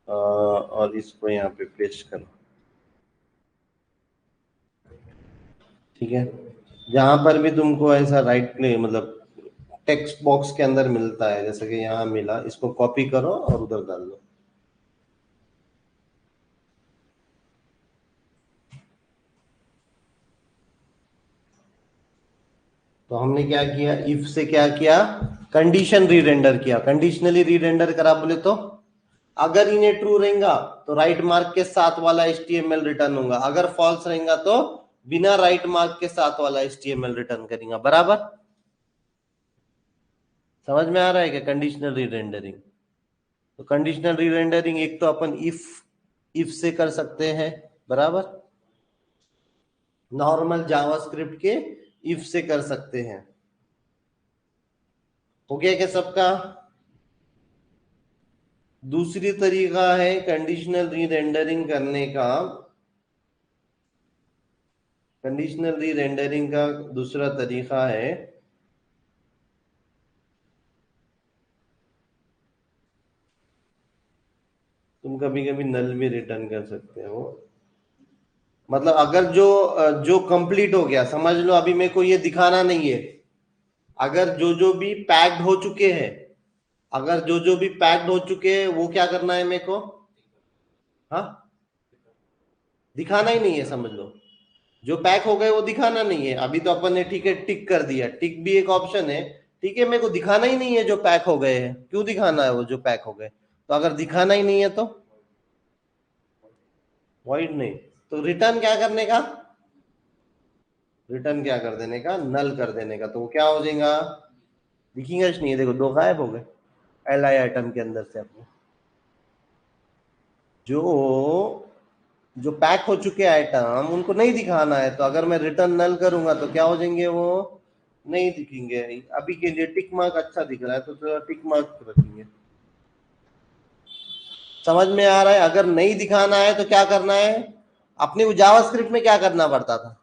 और इसको यहाँ पे पेस्ट करो, ठीक है? जहां पर भी तुमको ऐसा राइट क्लिक मतलब टेक्स्ट बॉक्स के अंदर मिलता है, जैसे कि यहाँ मिला, इसको कॉपी करो और उधर डाल दो। तो हमने क्या किया, इफ से क्या किया, कंडीशन रीरेंडर किया। कंडीशनली रीरेंडर करा बोले तो अगर इन्हें ट्रू रहेगा तो राइट मार्क के साथ वाला HTML रिटर्न होगा, अगर फॉल्स रहेगा तो बिना राइट मार्क के साथ वाला HTML रिटर्न करेगा। बराबर समझ में आ रहा है क्या कंडीशनल रीरेंडरिंग? तो कंडीशनल रीरेंडरिंग एक तो अपन इफ से कर सकते हैं, बराबर, नॉर्मल जावास्क्रिप्ट के इफ से कर सकते हैं। हो गया क्या सबका? दूसरी तरीका है कंडीशनल रीरेंडरिंग करने का, कंडीशनल रीरेंडरिंग का दूसरा तरीका है तुम कभी कभी नल भी रिटर्न कर सकते हो। मतलब अगर जो कंप्लीट हो गया, समझ लो अभी मेरे को ये दिखाना नहीं है, अगर जो भी पैक्ड हो चुके हैं, अगर जो भी पैक्ड हो चुके हैं वो क्या करना है मेरे को? हाँ दिखाना ही नहीं है, समझ लो जो पैक हो गए वो दिखाना नहीं है। अभी तो अपन ने ठीक है टिक कर दिया, टिक भी एक ऑप्शन है, ठीक है? मेरे को दिखाना ही नहीं है जो पैक हो गए हैं, क्यों दिखाना है वो जो पैक हो गए? तो अगर दिखाना ही नहीं है तो वॉइड नहीं, तो रिटर्न क्या करने का? रिटर्न क्या कर देने का? नल कर देने का। तो वो क्या हो जाएगा? दिखेगा नहीं, देखो दो गायब हो गए LI आइटम के अंदर से अपने। जो जो पैक हो चुके आइटम उनको नहीं दिखाना है, तो अगर मैं रिटर्न नल करूंगा तो क्या हो जाएंगे? वो नहीं दिखेंगे। अभी के लिए टिक मार्क अच्छा दिख रहा है तो टिक मार्क रखेंगे। समझ में आ रहा है? अगर नहीं दिखाना है तो क्या करना है? अपने जावास्क्रिप्ट में क्या करना पड़ता था?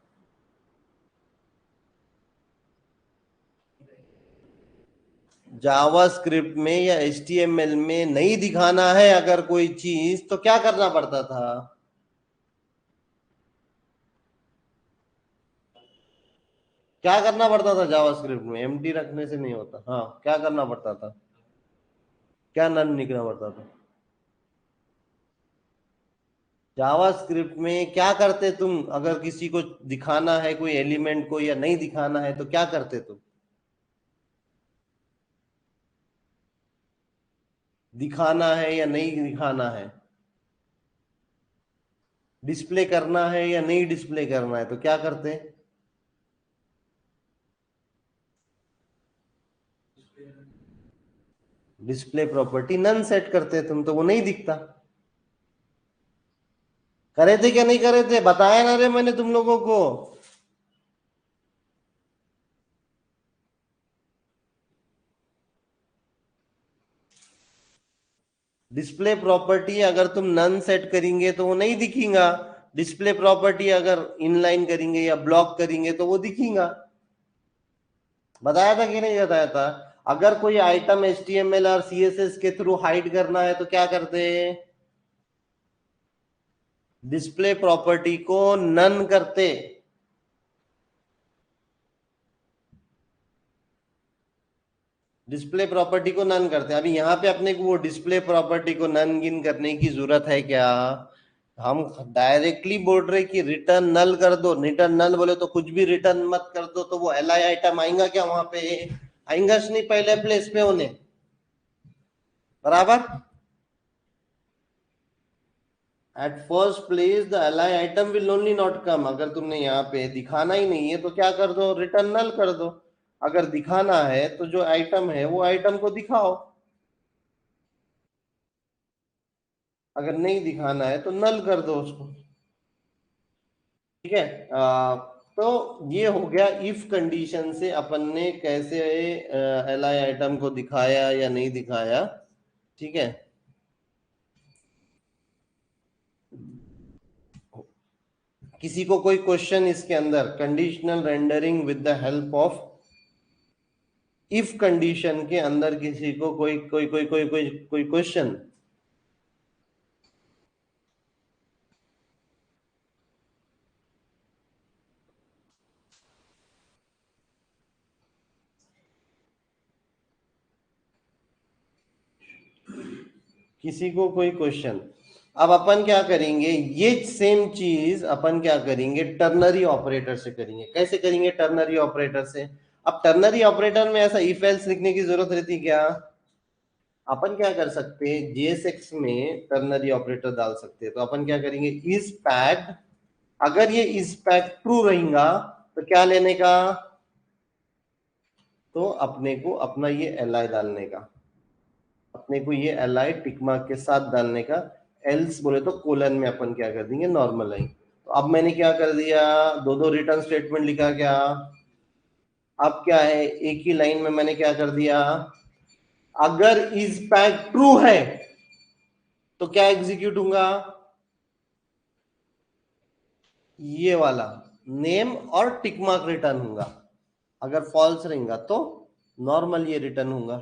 जावास्क्रिप्ट में या HTML में नहीं दिखाना है अगर कोई चीज, तो क्या करना पड़ता था? क्या करना पड़ता था जावास्क्रिप्ट में? एम्प्टी रखने से नहीं होता। हाँ, क्या करना पड़ता था? क्या नन लिखना पड़ता था? जावास्क्रिप्ट में क्या करते तुम? अगर किसी को दिखाना है कोई एलिमेंट को या नहीं दिखाना है तो क्या करते तुम? दिखाना है या नहीं दिखाना है, डिस्प्ले करना है या नहीं डिस्प्ले करना है, तो क्या करते? डिस्प्ले प्रॉपर्टी नन सेट करते तुम, तो वो नहीं दिखता। करे थे क्या नहीं करे थे? बताया ना रे मैंने तुम लोगों को। डिस्प्ले प्रॉपर्टी अगर तुम नन सेट करेंगे तो वो नहीं दिखेगा। डिस्प्ले प्रॉपर्टी अगर इनलाइन करेंगे या ब्लॉक करेंगे तो वो दिखेगा। बताया था कि नहीं बताया था? अगर कोई आइटम HTML और CSS के थ्रू हाइड करना है तो क्या करते? डिस्प्ले प्रॉपर्टी को नन करते। डिस्प्ले प्रॉपर्टी को नन करते हैं। अभी यहाँ पे अपने को वो डिस्प्ले प्रॉपर्टी को नन गिन करने की जरूरत है क्या? हम डायरेक्टली बोल रहे कि रिटर्न नल कर दो। रिटर्न नल बोले तो कुछ भी रिटर्न मत कर दो, तो वो LI आइटम आएगा क्या वहां पे? आएगा नहीं पहले प्लेस पे होने, बराबर। At first place the LI item will only not come. अगर तुमने यहाँ पे दिखाना ही नहीं है तो क्या कर दो? रिटर्न नल कर दो। अगर दिखाना है तो जो आइटम है वो आइटम को दिखाओ, अगर नहीं दिखाना है तो नल कर दो उसको। ठीक है। तो ये हो गया इफ कंडीशन से अपन ने कैसे LI आइटम को दिखाया या नहीं दिखाया। ठीक है। किसी को कोई क्वेश्चन इसके अंदर? Conditional rendering with the help of if condition के अंदर किसी को कोई कोई कोई कोई कोई कोई क्वेश्चन? किसी को कोई क्वेश्चन? अब अपन क्या करेंगे, ये सेम चीज अपन क्या करेंगे टर्नरी ऑपरेटर से करेंगे। कैसे करेंगे टर्नरी ऑपरेटर से? अब टर्नरी ऑपरेटर में ऐसा इफ एल्स लिखने की जरूरत रहती क्या? अपन क्या कर सकते हैं, JSX में टर्नरी ऑपरेटर डाल सकते हैं। तो अपन क्या करेंगे, इज पैक्ड। अगर ये इज पैक्ड ट्रू रहेगा तो क्या लेने का? तो अपने को अपना ये LI डालने का, अपने को ये LI टिक मार्क के साथ डालने का। एल्स बोले तो कोलन में अपन क्या कर देंगे, नॉर्मल लाइन। तो अब मैंने क्या कर दिया, दो दो रिटर्न स्टेटमेंट लिखा क्या? अब क्या है, एक ही लाइन में मैंने क्या कर दिया, अगर इज पैक ट्रू है तो क्या एग्जीक्यूट होगा, ये वाला नेम और टिक मार्क रिटर्न होगा। अगर फॉल्स रहेगा तो नॉर्मल ये रिटर्न होगा।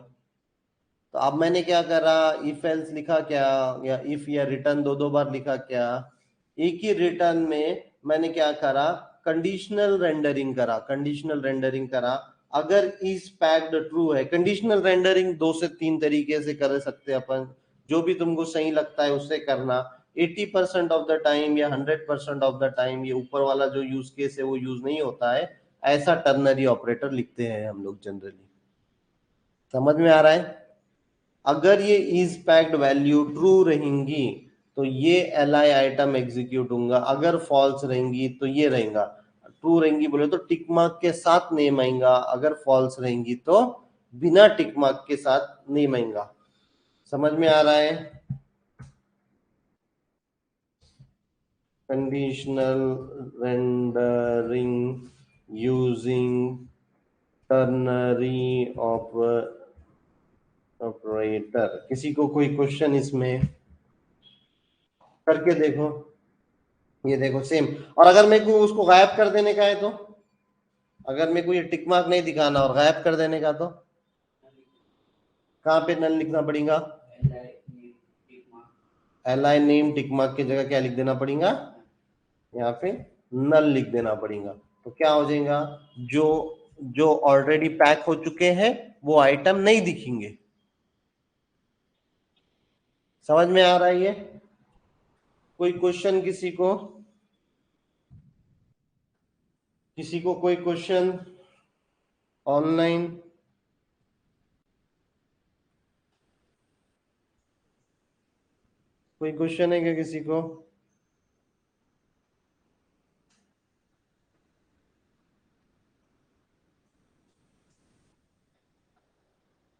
तो अब मैंने क्या करा, इफ एल्स लिखा क्या, या इफ या रिटर्न दो दो बार लिखा क्या? एक ही रिटर्न में मैंने क्या करा, कंडीशनल रेंडरिंग करा। कंडीशनल रेंडरिंग करा, अगर इज पैक्ड ट्रू है। कंडीशनल रेंडरिंग दो से तीन तरीके से कर सकते हैं अपन, जो भी तुमको सही लगता है उससे करना। 80% ऑफ द टाइम या 100% ऑफ द टाइम ये ऊपर वाला जो यूज केस है वो यूज नहीं होता है। ऐसा टर्नरी ऑपरेटर लिखते हैं हम लोग जनरली। समझ में आ रहा है? अगर ये इज पैक्ड वैल्यू ट्रू रहेंगी तो ये LI आइटम एग्जीक्यूट होगा। अगर फॉल्स रहेंगी तो ये रहेगा। ट्रू रहेंगी बोले तो टिक मार्क के साथ नेम आएगा, अगर फॉल्स रहेंगी तो बिना टिक मार्क के साथ नेम आएगा। समझ में आ रहा है? Conditional rendering using ternary operator. किसी को कोई क्वेश्चन इसमें? करके देखो। ये देखो सेम। और अगर मेरे को उसको गायब कर देने का है तो, अगर मेरे को ये टिक मार्क नहीं दिखाना और गायब कर देने का तो कहाँ पे नल लिखना पड़ेगा? li नेम टिक मार्क की जगह क्या लिख देना पड़ेगा? यहाँ पे नल लिख देना पड़ेगा। तो क्या हो जाएगा, जो जो ऑलरेडी पैक हो चुके हैं वो आइटम नहीं दिखेंगे। समझ में आ रहा है ये? कोई क्वेश्चन किसी को? किसी को कोई क्वेश्चन ऑनलाइन? कोई क्वेश्चन है क्या किसी को?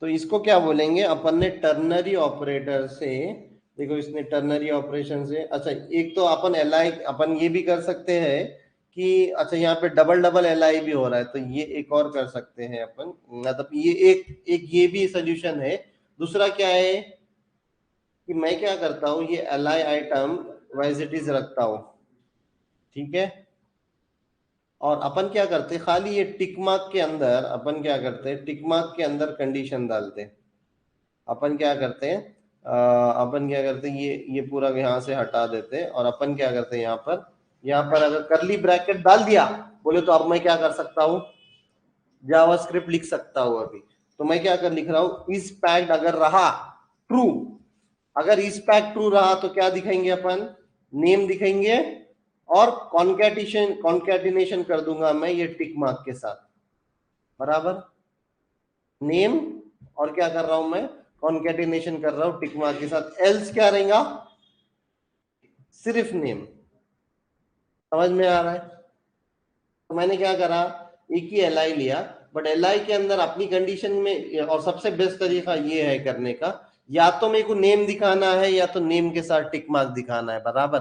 तो इसको क्या बोलेंगे अपन ने, टर्नरी ऑपरेटर से। देखो इसने टर्नरी ऑपरेशन से, अच्छा एक तो अपन एल आई, अपन ये भी कर सकते हैं कि अच्छा यहाँ पे डबल डबल एल आई भी हो रहा है, तो ये एक और कर सकते हैं अपन, मतलब ये एक एक ये भी सोल्यूशन है। दूसरा क्या है कि मैं क्या करता हूँ, ये L I item wise it is रखता हूँ, ठीक है। और अपन क्या करते हैं, खाली ये टिक मार्क के अंदर अपन क्या करते हैं, टिक मार्क के अंदर कंडीशन डालते हैं। अपन क्या करते हैं, अपन क्या करते हैं, ये पूरा यहाँ से हटा देते हैं, और अपन क्या करते हैं, यहाँ पर अगर करली ब्रैकेट डाल दिया बोले, तो अब मैं क्या कर सकता हूँ, जावास्क्रिप्ट लिख सकता हूँ अभी। तो मैं क्या कर लिख रहा हूँ, इस पैक्ड अगर रहा ट्रू, अगर इस पैक्ड ट्रू रहा तो क्या दिखाएंगे अपन, नेम दिखाएंगे, और कॉन्कैटिनेशन कर दूंगा मैं ये टिक मार्क के साथ, बराबर। नेम, और क्या कर रहा हूं मैं, कॉन्कैटिनेशन कर रहा हूं टिक मार्क के साथ। एल्स क्या रहेगा, सिर्फ नेम। समझ में आ रहा है? तो मैंने क्या करा, एक ही एल आई लिया, बट एल आई के अंदर अपनी कंडीशन में, और सबसे बेस्ट तरीका ये है करने का, या तो मेरे को नेम दिखाना है या तो नेम के साथ टिक मार्क दिखाना है, बराबर।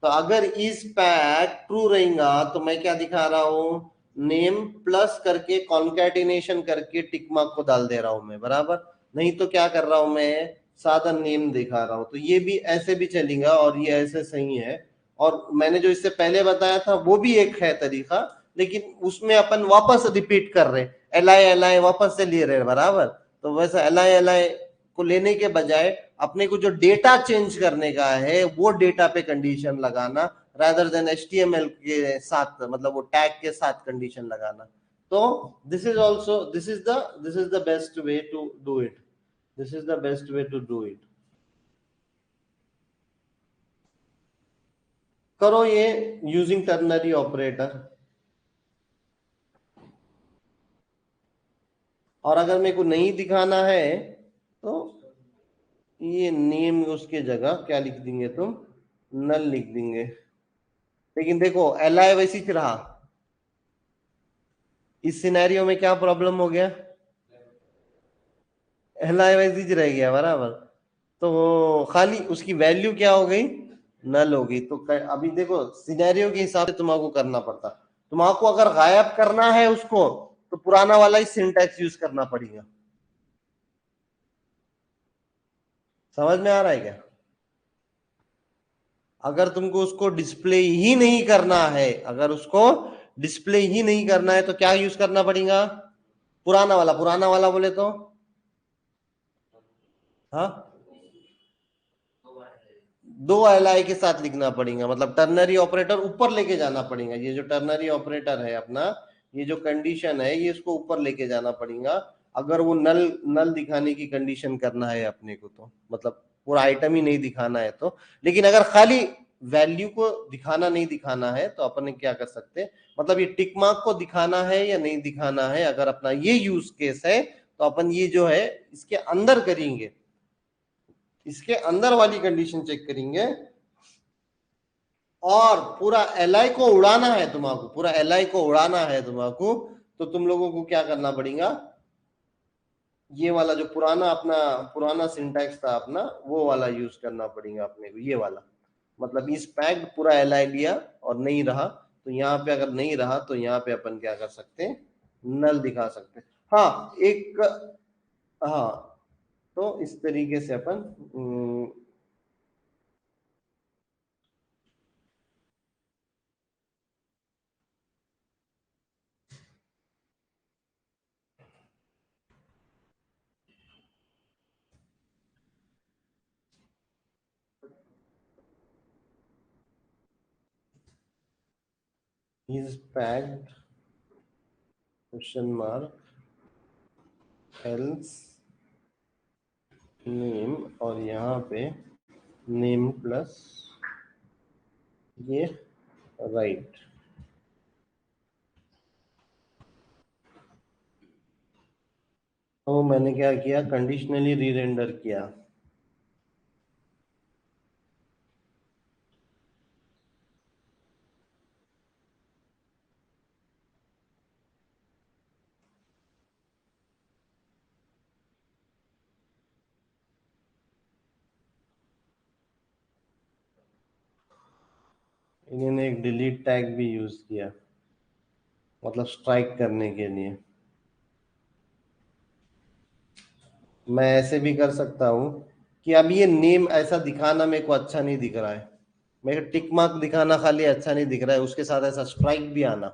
तो अगर इस पैक ट्रू रहेगा तो मैं क्या दिखा रहा हूं, नेम प्लस करके कॉन्कैटिनेशन करके टिक मार्क को डाल दे रहा हूं मैं, बराबर। नहीं तो क्या कर रहा हूं मैं, सादा नेम दिखा रहा हूं। तो ये भी ऐसे भी चलेगा और ये ऐसे सही है। और मैंने जो इससे पहले बताया था वो भी एक है तरीका, लेकिन उसमें अपन वापस रिपीट कर रहे, एल आई वापस से ले रहे, बराबर। तो वैसे एल आई को लेने के बजाय अपने को जो डेटा चेंज करने का है वो डेटा पे कंडीशन लगाना, रादर देन एचटीएमएल के साथ, मतलब वो टैग के साथ कंडीशन लगाना। तो this is also, this is the best way to do it, this is the best way to do it. करो ये यूजिंग टर्नरी ऑपरेटर। और अगर मेरे को नहीं दिखाना है तो ये नेम उसके जगह क्या लिख देंगे तुम, नल लिख देंगे। लेकिन देखो एल आई वैसी ही रहा, इस सिनेरियो में क्या प्रॉब्लम हो गया, एल आई वैसी ही रह गया, बराबर। तो खाली उसकी वैल्यू क्या हो गई, नल हो गई। तो अभी देखो सिनेरियो के हिसाब से तुमको करना पड़ता, तुमको अगर गायब करना है उसको तो पुराना वाला ही सिंटैक्स यूज करना पड़ेगा। समझ में आ रहा है क्या? अगर तुमको उसको डिस्प्ले ही नहीं करना है, अगर उसको डिस्प्ले ही नहीं करना है तो क्या यूज करना पड़ेगा, पुराना वाला। पुराना वाला बोले तो हाँ, दो एल आई के साथ लिखना पड़ेगा, मतलब टर्नरी ऑपरेटर ऊपर लेके जाना पड़ेगा। ये जो टर्नरी ऑपरेटर है अपना, ये जो कंडीशन है ये इसको ऊपर लेके जाना पड़ेगा, अगर वो नल नल दिखाने की कंडीशन करना है अपने को, तो मतलब पूरा आइटम ही नहीं दिखाना है तो। लेकिन अगर खाली वैल्यू को दिखाना नहीं दिखाना है तो अपन क्या कर सकते हैं, मतलब ये टिक मार्क को दिखाना है या नहीं दिखाना है, अगर अपना ये यूज केस है तो अपन ये जो है इसके अंदर करेंगे, इसके अंदर वाली कंडीशन चेक करेंगे। और पूरा एलआई को उड़ाना है तुमको, पूरा एलआई को उड़ाना है तुमको, तो तुम लोगों को क्या करना पड़ेगा, ये वाला जो पुराना अपना पुराना सिंटैक्स था अपना, वो वाला यूज करना पड़ेगा अपने को, ये वाला। मतलब इस पैक्ड पूरा एलआई लिया और नहीं रहा, तो यहाँ पे अगर नहीं रहा तो यहाँ पे अपन क्या कर सकते हैं, नल दिखा सकते हैं। हाँ एक, हाँ तो इस तरीके से अपन is packed question mark else name, और यहाँ पे नेम प्लस ये राइट। तो मैंने क्या किया, कंडीशनली रीरेंडर किया। इन्होंने एक डिलीट टैग भी यूज किया, मतलब स्ट्राइक करने के लिए। मैं ऐसे भी कर सकता हूं कि अब ये नेम ऐसा दिखाना मेरे को अच्छा नहीं दिख रहा है, मेरे को टिक मार्क दिखाना खाली अच्छा नहीं दिख रहा है, उसके साथ ऐसा स्ट्राइक भी आना।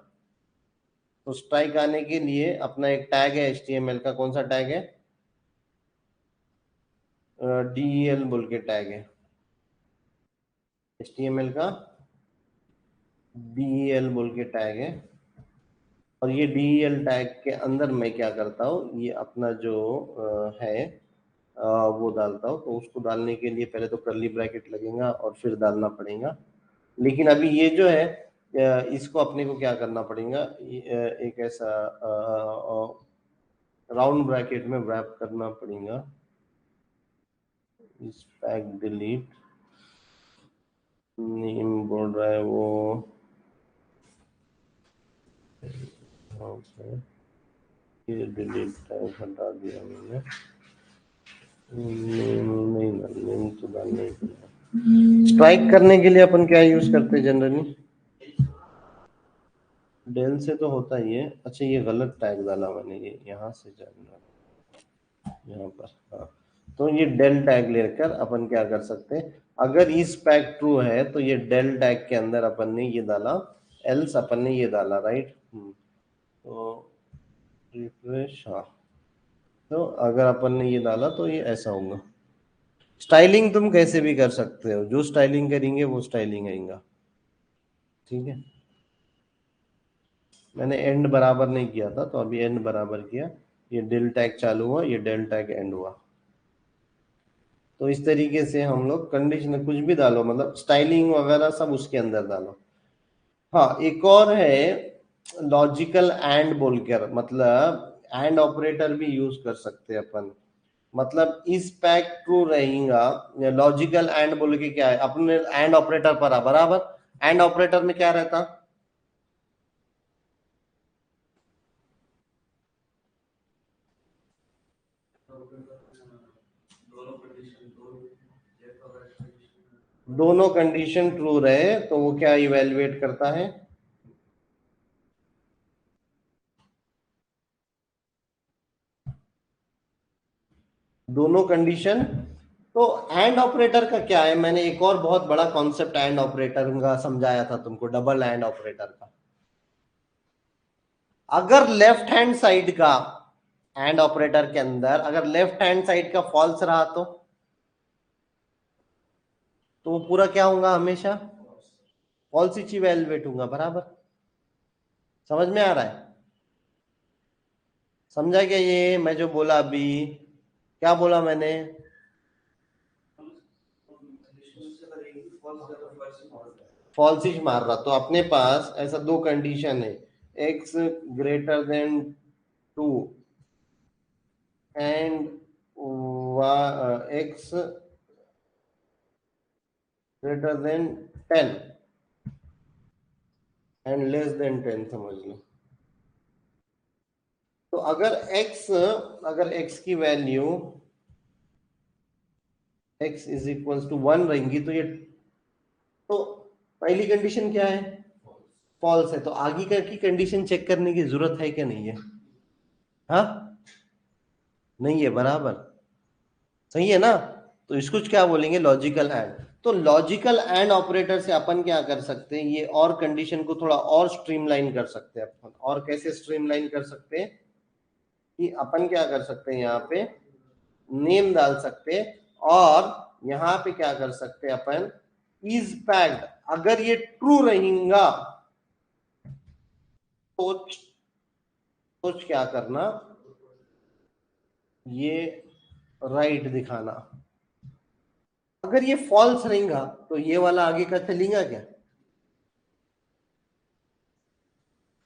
तो स्ट्राइक आने के लिए अपना एक टैग है HTML का, कौन सा टैग है, DEL बोल के टैग है HTML का, DEL बोल के टैग है। और ये DEL टैग के अंदर मैं क्या करता हूँ, ये अपना जो है वो डालता हूँ। तो उसको डालने के लिए पहले तो कर्ली ब्रैकेट लगेगा और फिर डालना पड़ेगा। लेकिन अभी ये जो है इसको अपने को क्या करना पड़ेगा, एक ऐसा राउंड ब्रैकेट में रैप करना पड़ेगा। इस पैक डिलीट नेम बोल रहा है वो, ओके ये डिलीट टैग हटा दिया मैंने। नेम तो डालने के लिए, स्ट्राइक करने के लिए अपन क्या यूज करते हैं जनरली, डेल से तो होता ही है। अच्छा ये गलत टैग डाला मैंने, ये यहाँ से जाना यहाँ पर, हाँ। तो ये डेल टैग लेकर अपन क्या कर सकते हैं, अगर इस पैक ट्रू है तो ये डेल टैग के अंदर अपन ने ये डाला, एल्स अपन ने ये डाला, राइट। तो रिफ्रेश, हाँ। तो अगर अपन ने ये डाला तो ये ऐसा होगा। स्टाइलिंग तुम कैसे भी कर सकते हो, जो स्टाइलिंग करेंगे वो स्टाइलिंग आएगा, ठीक है। मैंने एंड बराबर नहीं किया था तो अभी एंड बराबर किया, ये डेल टैग चालू हुआ, ये डेल टैग एंड हुआ। तो इस तरीके से हम लोग कंडीशन कुछ भी डालो, मतलब स्टाइलिंग वगैरह सब उसके अंदर डालो। हाँ एक और है लॉजिकल एंड बोलकर, मतलब एंड ऑपरेटर भी यूज कर सकते हैं अपन। मतलब इस पैक ट्रू रहेगा, लॉजिकल एंड बोल के क्या है, अपने एंड ऑपरेटर पर बराबर, एंड ऑपरेटर में क्या रहता, दोनों कंडीशन ट्रू रहे तो वो क्या इवेल्युएट करता है, दोनों कंडीशन। तो एंड ऑपरेटर का क्या है, मैंने एक और बहुत बड़ा कॉन्सेप्ट एंड ऑपरेटर का समझाया था तुमको, डबल एंड ऑपरेटर का। अगर लेफ्ट हैंड साइड का एंड ऑपरेटर के अंदर अगर लेफ्ट हैंड साइड का फॉल्स रहा तो वो पूरा क्या होगा, हमेशा फॉल्स ही इवेल्युएट होगा, बराबर। समझ में आ रहा है, समझा क्या ये मैं जो बोला अभी, क्या बोला मैंने, फॉल्सिश मार रहा। तो अपने पास ऐसा दो कंडीशन है, x greater than 2 and x greater than 10 and less than 10, समझ लो। तो अगर x की value x is equal to 1 रहेंगी तो ये, तो पहली कंडीशन क्या है, फॉल्स है। तो आगे का की कंडीशन चेक करने की जरूरत है क्या, नहीं है, हाँ नहीं है, बराबर सही है ना। तो इसको क्या बोलेंगे, लॉजिकल एंड। तो लॉजिकल एंड ऑपरेटर से अपन क्या कर सकते हैं, ये और कंडीशन को थोड़ा और स्ट्रीमलाइन कर सकते हैं अपन। और कैसे स्ट्रीमलाइन कर सकते हैं, कि अपन क्या कर सकते हैं, यहाँ पे नेम डाल सकते हैं, और यहाँ पे क्या कर सकते हैं अपन, इज पैक्ड, अगर ये ट्रू रहेगा सोच क्या करना, ये राइट दिखाना। अगर ये फॉल्स रहेगा तो ये वाला आगे का चलेगा क्या?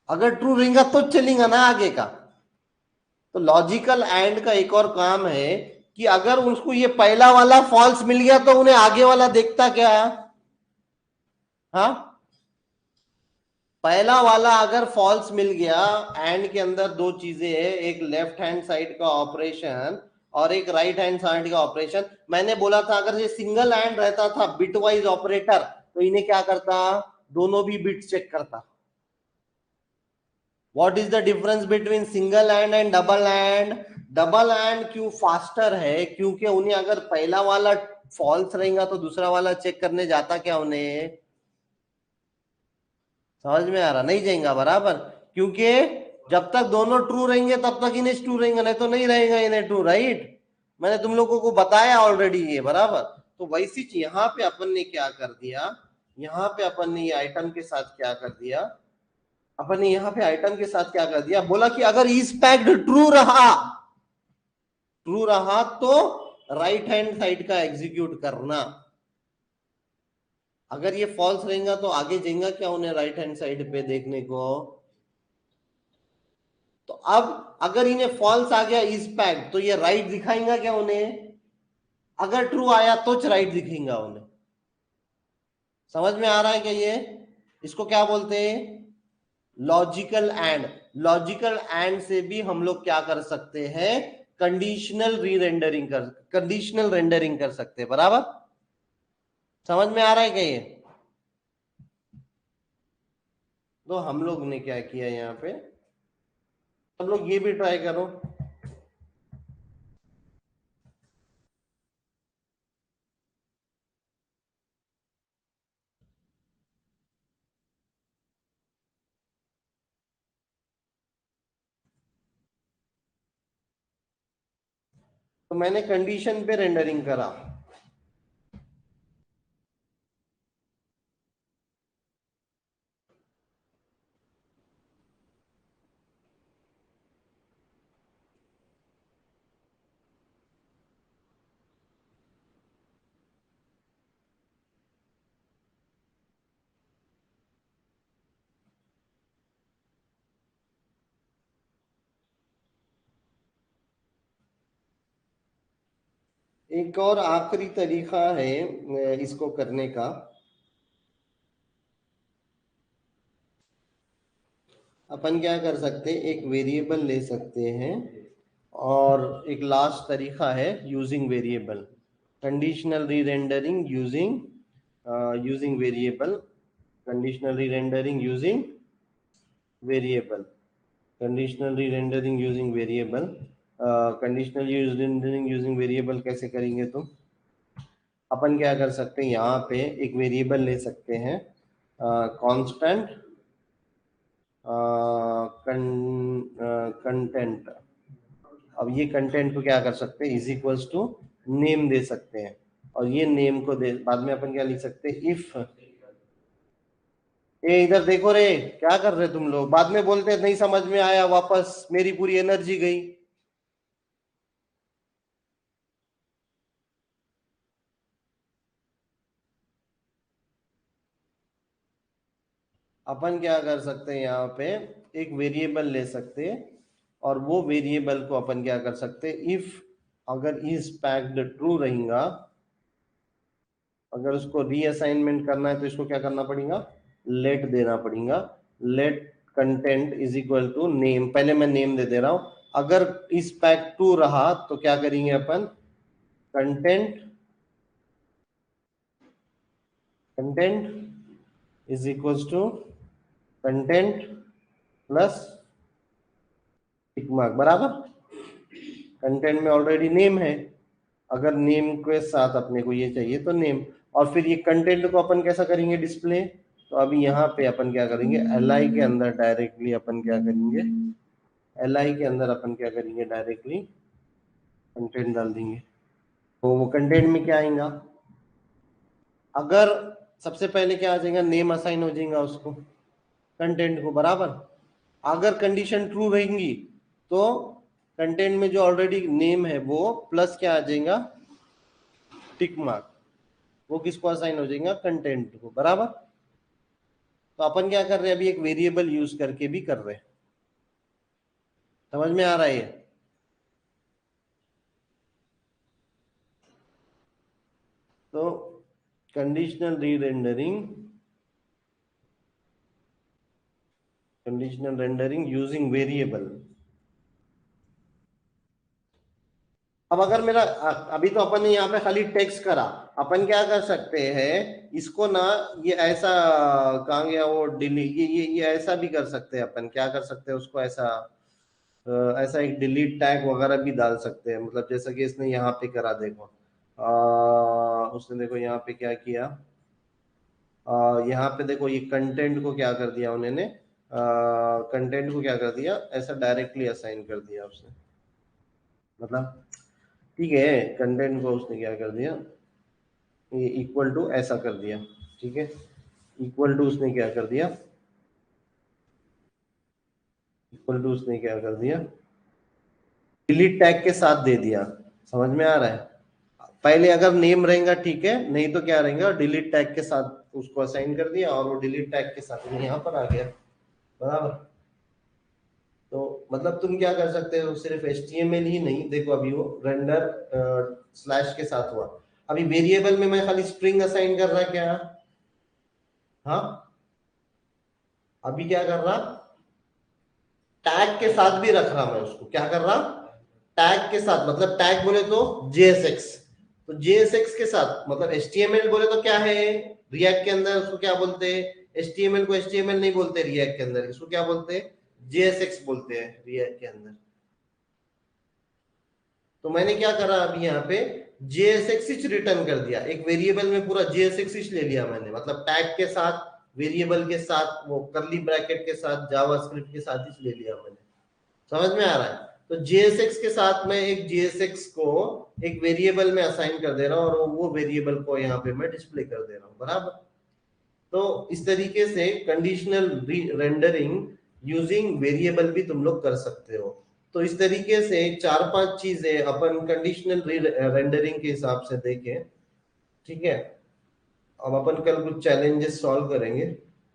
अगर ट्रू रहेगा तो चलेगा ना आगे का। तो लॉजिकल एंड का एक और काम है कि अगर उसको ये पहला वाला फॉल्स मिल गया तो उन्हें आगे वाला देखता क्या? हाँ, पहला वाला अगर फॉल्स मिल गया, एंड के अंदर दो चीजें है, एक लेफ्ट हैंड साइड का ऑपरेशन और एक राइट हैंड साइड का ऑपरेशन। मैंने बोला था अगर ये सिंगल एंड रहता था बिट वाइज ऑपरेटर तो इन्हें क्या करता, दोनों भी बिट्स चेक करता। What is the difference between single and double and? Double and क्यों फास्टर है? क्योंकि उन्हें अगर पहला वाला फॉल्स रहेगा तो दूसरा वाला चेक करने जाता क्या उन्हें? समझ में आ रहा? नहीं जाएगा बराबर, क्योंकि जब तक दोनों ट्रू रहेंगे तब तक इन्हें ट्रू रहेंगे, नहीं तो नहीं रहेगा इन्हें ट्रू, राइट? मैंने तुम लोगों को बताया ऑलरेडी ये बराबर। तो वैसी चीज यहाँ पे अपन ने क्या कर दिया, यहाँ पे अपन ने ये आइटम के साथ क्या कर दिया, अपन ने यहाँ पे आइटम के साथ क्या कर दिया, बोला कि अगर इज पैक्ड ट्रू रहा तो राइट हैंड साइड का एग्जीक्यूट करना। अगर ये फॉल्स रहेगा तो आगे जाएगा क्या उन्हें राइट हैंड साइड पे देखने को? तो अब अगर इन्हें फॉल्स आ गया इज पैक्ड तो ये राइट दिखाएगा क्या उन्हें? अगर ट्रू आया तो राइट दिखेगा उन्हें। समझ में आ रहा है क्या ये? इसको क्या बोलते हैं? Logical and. लॉजिकल एंड से भी हम लोग क्या कर सकते हैं, कंडीशनल कंडीशनल रेंडरिंग कर सकते हैं बराबर। समझ में आ रहा है क्या ये? तो हम लोग ने क्या किया यहाँ पे, हम लोग ये भी ट्राई करो। तो मैंने कंडीशन पे रेंडरिंग करा। एक और आखिरी तरीका है इसको करने का। अपन क्या कर सकते हैं, एक वेरिएबल ले सकते हैं, और एक लास्ट तरीका है यूजिंग वेरिएबल, कंडीशनल री रेंडरिंग यूजिंग वेरिएबल, कंडीशनल री रेंडरिंग यूजिंग वेरिएबल, कंडीशनल री rendering using variable. Conditional rendering using variable कैसे करेंगे तुम? अपन क्या कर सकते हैं, यहाँ पे एक वेरिएबल ले सकते हैं कांस्टेंट कंटेंट। अब ये कंटेंट को क्या कर सकते हैं, इज इक्वल्स टू नेम दे सकते हैं, और ये नेम को दे बाद में अपन क्या लिख सकते हैं, इफ। ए इधर देखो रे, क्या कर रहे तुम लोग? बाद में बोलते नहीं समझ में आया, वापस मेरी पूरी एनर्जी गई। अपन क्या कर सकते हैं, यहाँ पे एक वेरिएबल ले सकते हैं, और वो वेरिएबल को अपन क्या कर सकते हैं, इफ अगर इज पैक्ड ट्रू रहेगा, अगर उसको रीअसाइनमेंट करना है तो इसको क्या करना पड़ेगा, लेट देना पड़ेगा। Let content is equal to name, पहले मैं नेम दे दे रहा हूं। अगर इस पैक टू रहा तो क्या करेंगे अपन, content content is equal to content plus tick mark बराबर। कंटेंट में ऑलरेडी नेम है, अगर नेम के साथ अपने को ये चाहिए तो नेम, और फिर ये कंटेंट को अपन कैसा करेंगे डिस्प्ले। तो अभी यहाँ पे अपन क्या करेंगे, एल के अंदर डायरेक्टली अपन क्या करेंगे, एल के अंदर अपन क्या करेंगे, डायरेक्टली कंटेंट डाल देंगे। तो वो कंटेंट में क्या आएगा, अगर सबसे पहले क्या आ जाएगा, नेम असाइन हो जाएगा उसको, कंटेंट को बराबर। अगर कंडीशन ट्रू रहेंगी तो कंटेंट में जो ऑलरेडी नेम है वो प्लस क्या आ जाएगा, टिक मार्क, वो किसको असाइन हो जाएगा, कंटेंट को, बराबर। तो अपन क्या कर रहे हैं अभी, एक वेरिएबल यूज करके भी कर रहे हैं। समझ में आ रहा है ये? तो कंडीशनल रेंडरिंग यूजिंग वेरिएबल। अब अगर मेरा अभी तो अपन ने यहाँ पे खाली टेक्स्ट करा, अपन क्या कर सकते हैं इसको ना, ये ऐसा कहाँ गया वो डिलीट, ये ऐसा भी कर सकते हैं अपन, क्या कर सकते हैं उसको ऐसा, ऐसा एक डिलीट टैग वगैरह भी डाल सकते हैं। मतलब जैसा कि इसने यहाँ पे करा, देखो उसने देखो यहाँ पे क्या किया, यहाँ पे देखो ये कंटेंट को क्या कर दिया उन्होंने, कंटेंट को क्या कर दिया, ऐसा डायरेक्टली असाइन कर दिया उसने। मतलब ठीक है, कंटेंट को उसने क्या कर दिया, ये इक्वल टू ऐसा कर दिया, ठीक है, इक्वल टू उसने क्या कर दिया, इक्वल टू उसने क्या कर दिया, डिलीट टैग के साथ दे दिया। समझ में आ रहा है? पहले अगर नेम रहेगा ठीक है, नहीं तो क्या रहेगा, डिलीट टैग के साथ उसको असाइन कर दिया और वो डिलीट टैग के साथ यहाँ पर आ गया, बराबर। तो मतलब तुम क्या कर सकते हो, सिर्फ HTML ही नहीं, देखो अभी वो रेंडर स्लैश के साथ हुआ। अभी वेरिएबल में मैं खाली स्ट्रिंग असाइन कर रहा, क्या, हाँ, अभी क्या कर रहा, टैग के साथ भी रख रहा मैं उसको, क्या कर रहा, टैग के साथ, मतलब टैग बोले तो JSX, तो JSX के साथ, मतलब HTML बोले तो क्या है, रिएक्ट के अंदर उसको क्या बोलते हैं, HTML को HTML नहीं बोलते रिएक्ट के अंदर, इसको क्या बोलते हैं, JSX बोलते हैं रिएक्ट के अंदर। तो मैंने क्या करा अभी यहाँ पे JSX रिटर्न कर दिया, एक वेरिएबल में पूरा JSX ले लिया मैंने, मतलब टैग के साथ, वेरिएबल के साथ, वो करली ब्रैकेट के साथ, जावास्क्रिप्ट के साथ ही ले लिया मैंने। समझ में आ रहा है? तो JSX के साथ मैं एक JSX को एक वेरिएबल में असाइन कर दे रहा हूँ और वो वेरिएबल को यहाँ पे मैं डिस्प्ले कर दे रहा हूँ, बराबर। तो इस तरीके से कंडीशनल रेंडरिंग यूजिंग वेरिएबल भी तुम लोग कर सकते हो। तो इस तरीके से 4-5 चीजें अपन कंडीशनल रेंडरिंग के हिसाब से देखें, ठीक है। अब अपन कल कुछ चैलेंजेस सॉल्व करेंगे।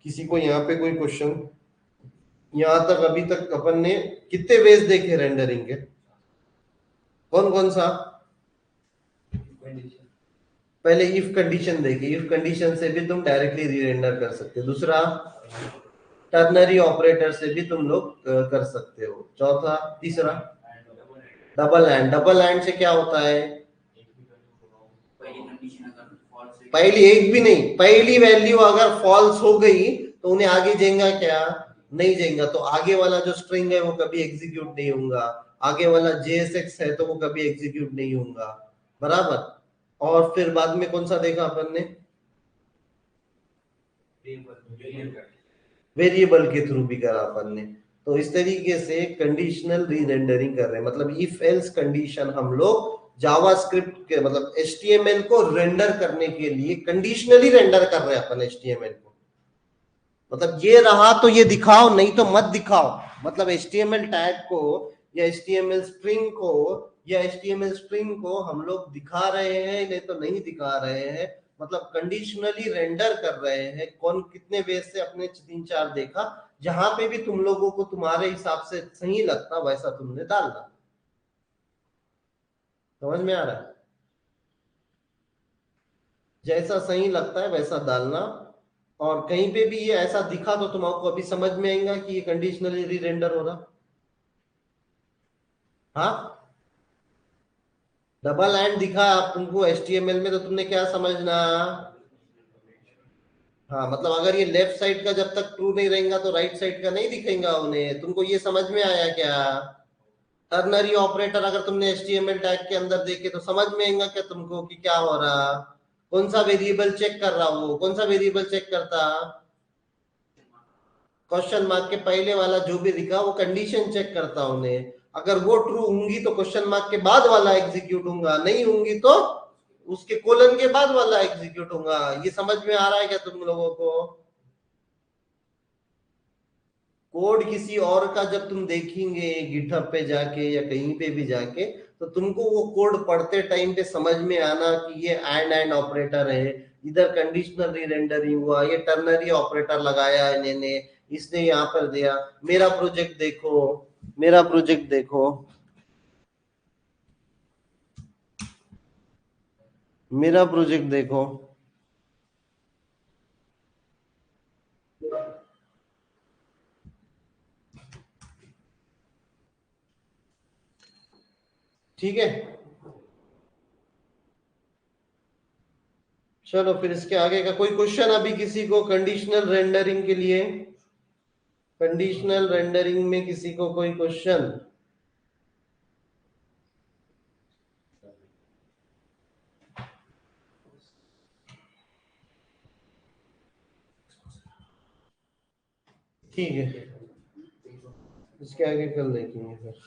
किसी को यहाँ पे कोई क्वेश्चन, यहाँ तक अभी तक अपन ने कितने वेज देखे रेंडरिंग के, कौन कौन सा? पहले इफ कंडीशन देखी, इफ कंडीशन से भी तुम डायरेक्टली री रेंडर कर सकते हो। दूसरा, टर्नरी ऑपरेटर से भी तुम लोग कर सकते हो। चौथा, तीसरा डबल एंड, डबल एंड से क्या होता है, पहली एक भी नहीं, पहली वैल्यू अगर फॉल्स हो गई तो उन्हें आगे जाएगा क्या, नहीं जाएगा, तो आगे वाला जो स्ट्रिंग है वो कभी एग्जीक्यूट नहीं होगा, आगे वाला JSX है तो वो कभी एग्जीक्यूट नहीं होगा, बराबर। और फिर बाद में कौन सा देखा अपन ने, वेरिएबल के थ्रू भी करा अपन ने। तो इस तरीके से कंडीशनल री रेंडरिंग कर रहे हैं, मतलब इफ एल्स कंडीशन हम लोग जावास्क्रिप्ट के, मतलब HTML को रेंडर करने के लिए कंडीशनली रेंडर कर रहे हैं अपन HTML को। मतलब ये रहा तो ये दिखाओ, नहीं तो मत दिखाओ। मतलब HTML टैग को या HTML स्ट्रिंग को या HTML स्ट्रिंग को हम लोग दिखा रहे हैं, नहीं तो नहीं दिखा रहे हैं। मतलब कंडीशनली रेंडर कर रहे हैं। कौन कितने वेज से अपने 3-4 देखा, जहां पे भी तुम लोगों को तुम्हारे हिसाब से सही लगता वैसा तुमने डालना। समझ में आ रहा है? जैसा सही लगता है वैसा डालना। और कहीं पे भी ये ऐसा दिखा तो तुमको अभी समझ में आएगा कि ये कंडीशनली री रेंडर हो रहा। हाँ, डबल एंड दिखा आप तुमको HTML में तो तुमने क्या समझना, हाँ, मतलब अगर ये लेफ्ट साइड का जब तक ट्रू नहीं रहेगा तो राइट साइड का नहीं दिखेगा उन्हें। तुमको ये समझ में आया क्या? टर्नरी ऑपरेटर अगर तुमने HTML टैग के अंदर देखे तो समझ में आएगा क्या तुमको कि क्या हो रहा, कौन सा वेरिएबल चेक कर रहा, वो कौन सा वेरिएबल चेक करता, क्वेश्चन मार्क के पहले वाला जो भी दिखा वो कंडीशन चेक करता उन्हें। अगर वो ट्रू होंगी तो क्वेश्चन मार्क के बाद वाला एग्जीक्यूट होगा, नहीं होंगी तो उसके कोलन के बाद वाला एग्जीक्यूट होगा। ये समझ में आ रहा है क्या तुम लोगों को? कोड किसी और का जब तुम देखेंगे गिटहब पे जाके या कहीं पे भी जाके, तो तुमको वो कोड पढ़ते टाइम पे समझ में आना कि ये एंड ऑपरेटर है, इधर कंडीशनल रीरेंडरिंग हुआ, ये टर्नरी ऑपरेटर लगाया इन्होंने, इसने यहाँ पर दिया। मेरा प्रोजेक्ट देखो, मेरा प्रोजेक्ट देखो, मेरा प्रोजेक्ट देखो। ठीक है, चलो फिर इसके आगे का कोई क्वेश्चन अभी किसी को कंडीशनल रेंडरिंग के लिए? कंडीशनल रेंडरिंग में किसी को कोई क्वेश्चन? ठीक है, इसके आगे कल देखेंगे फिर।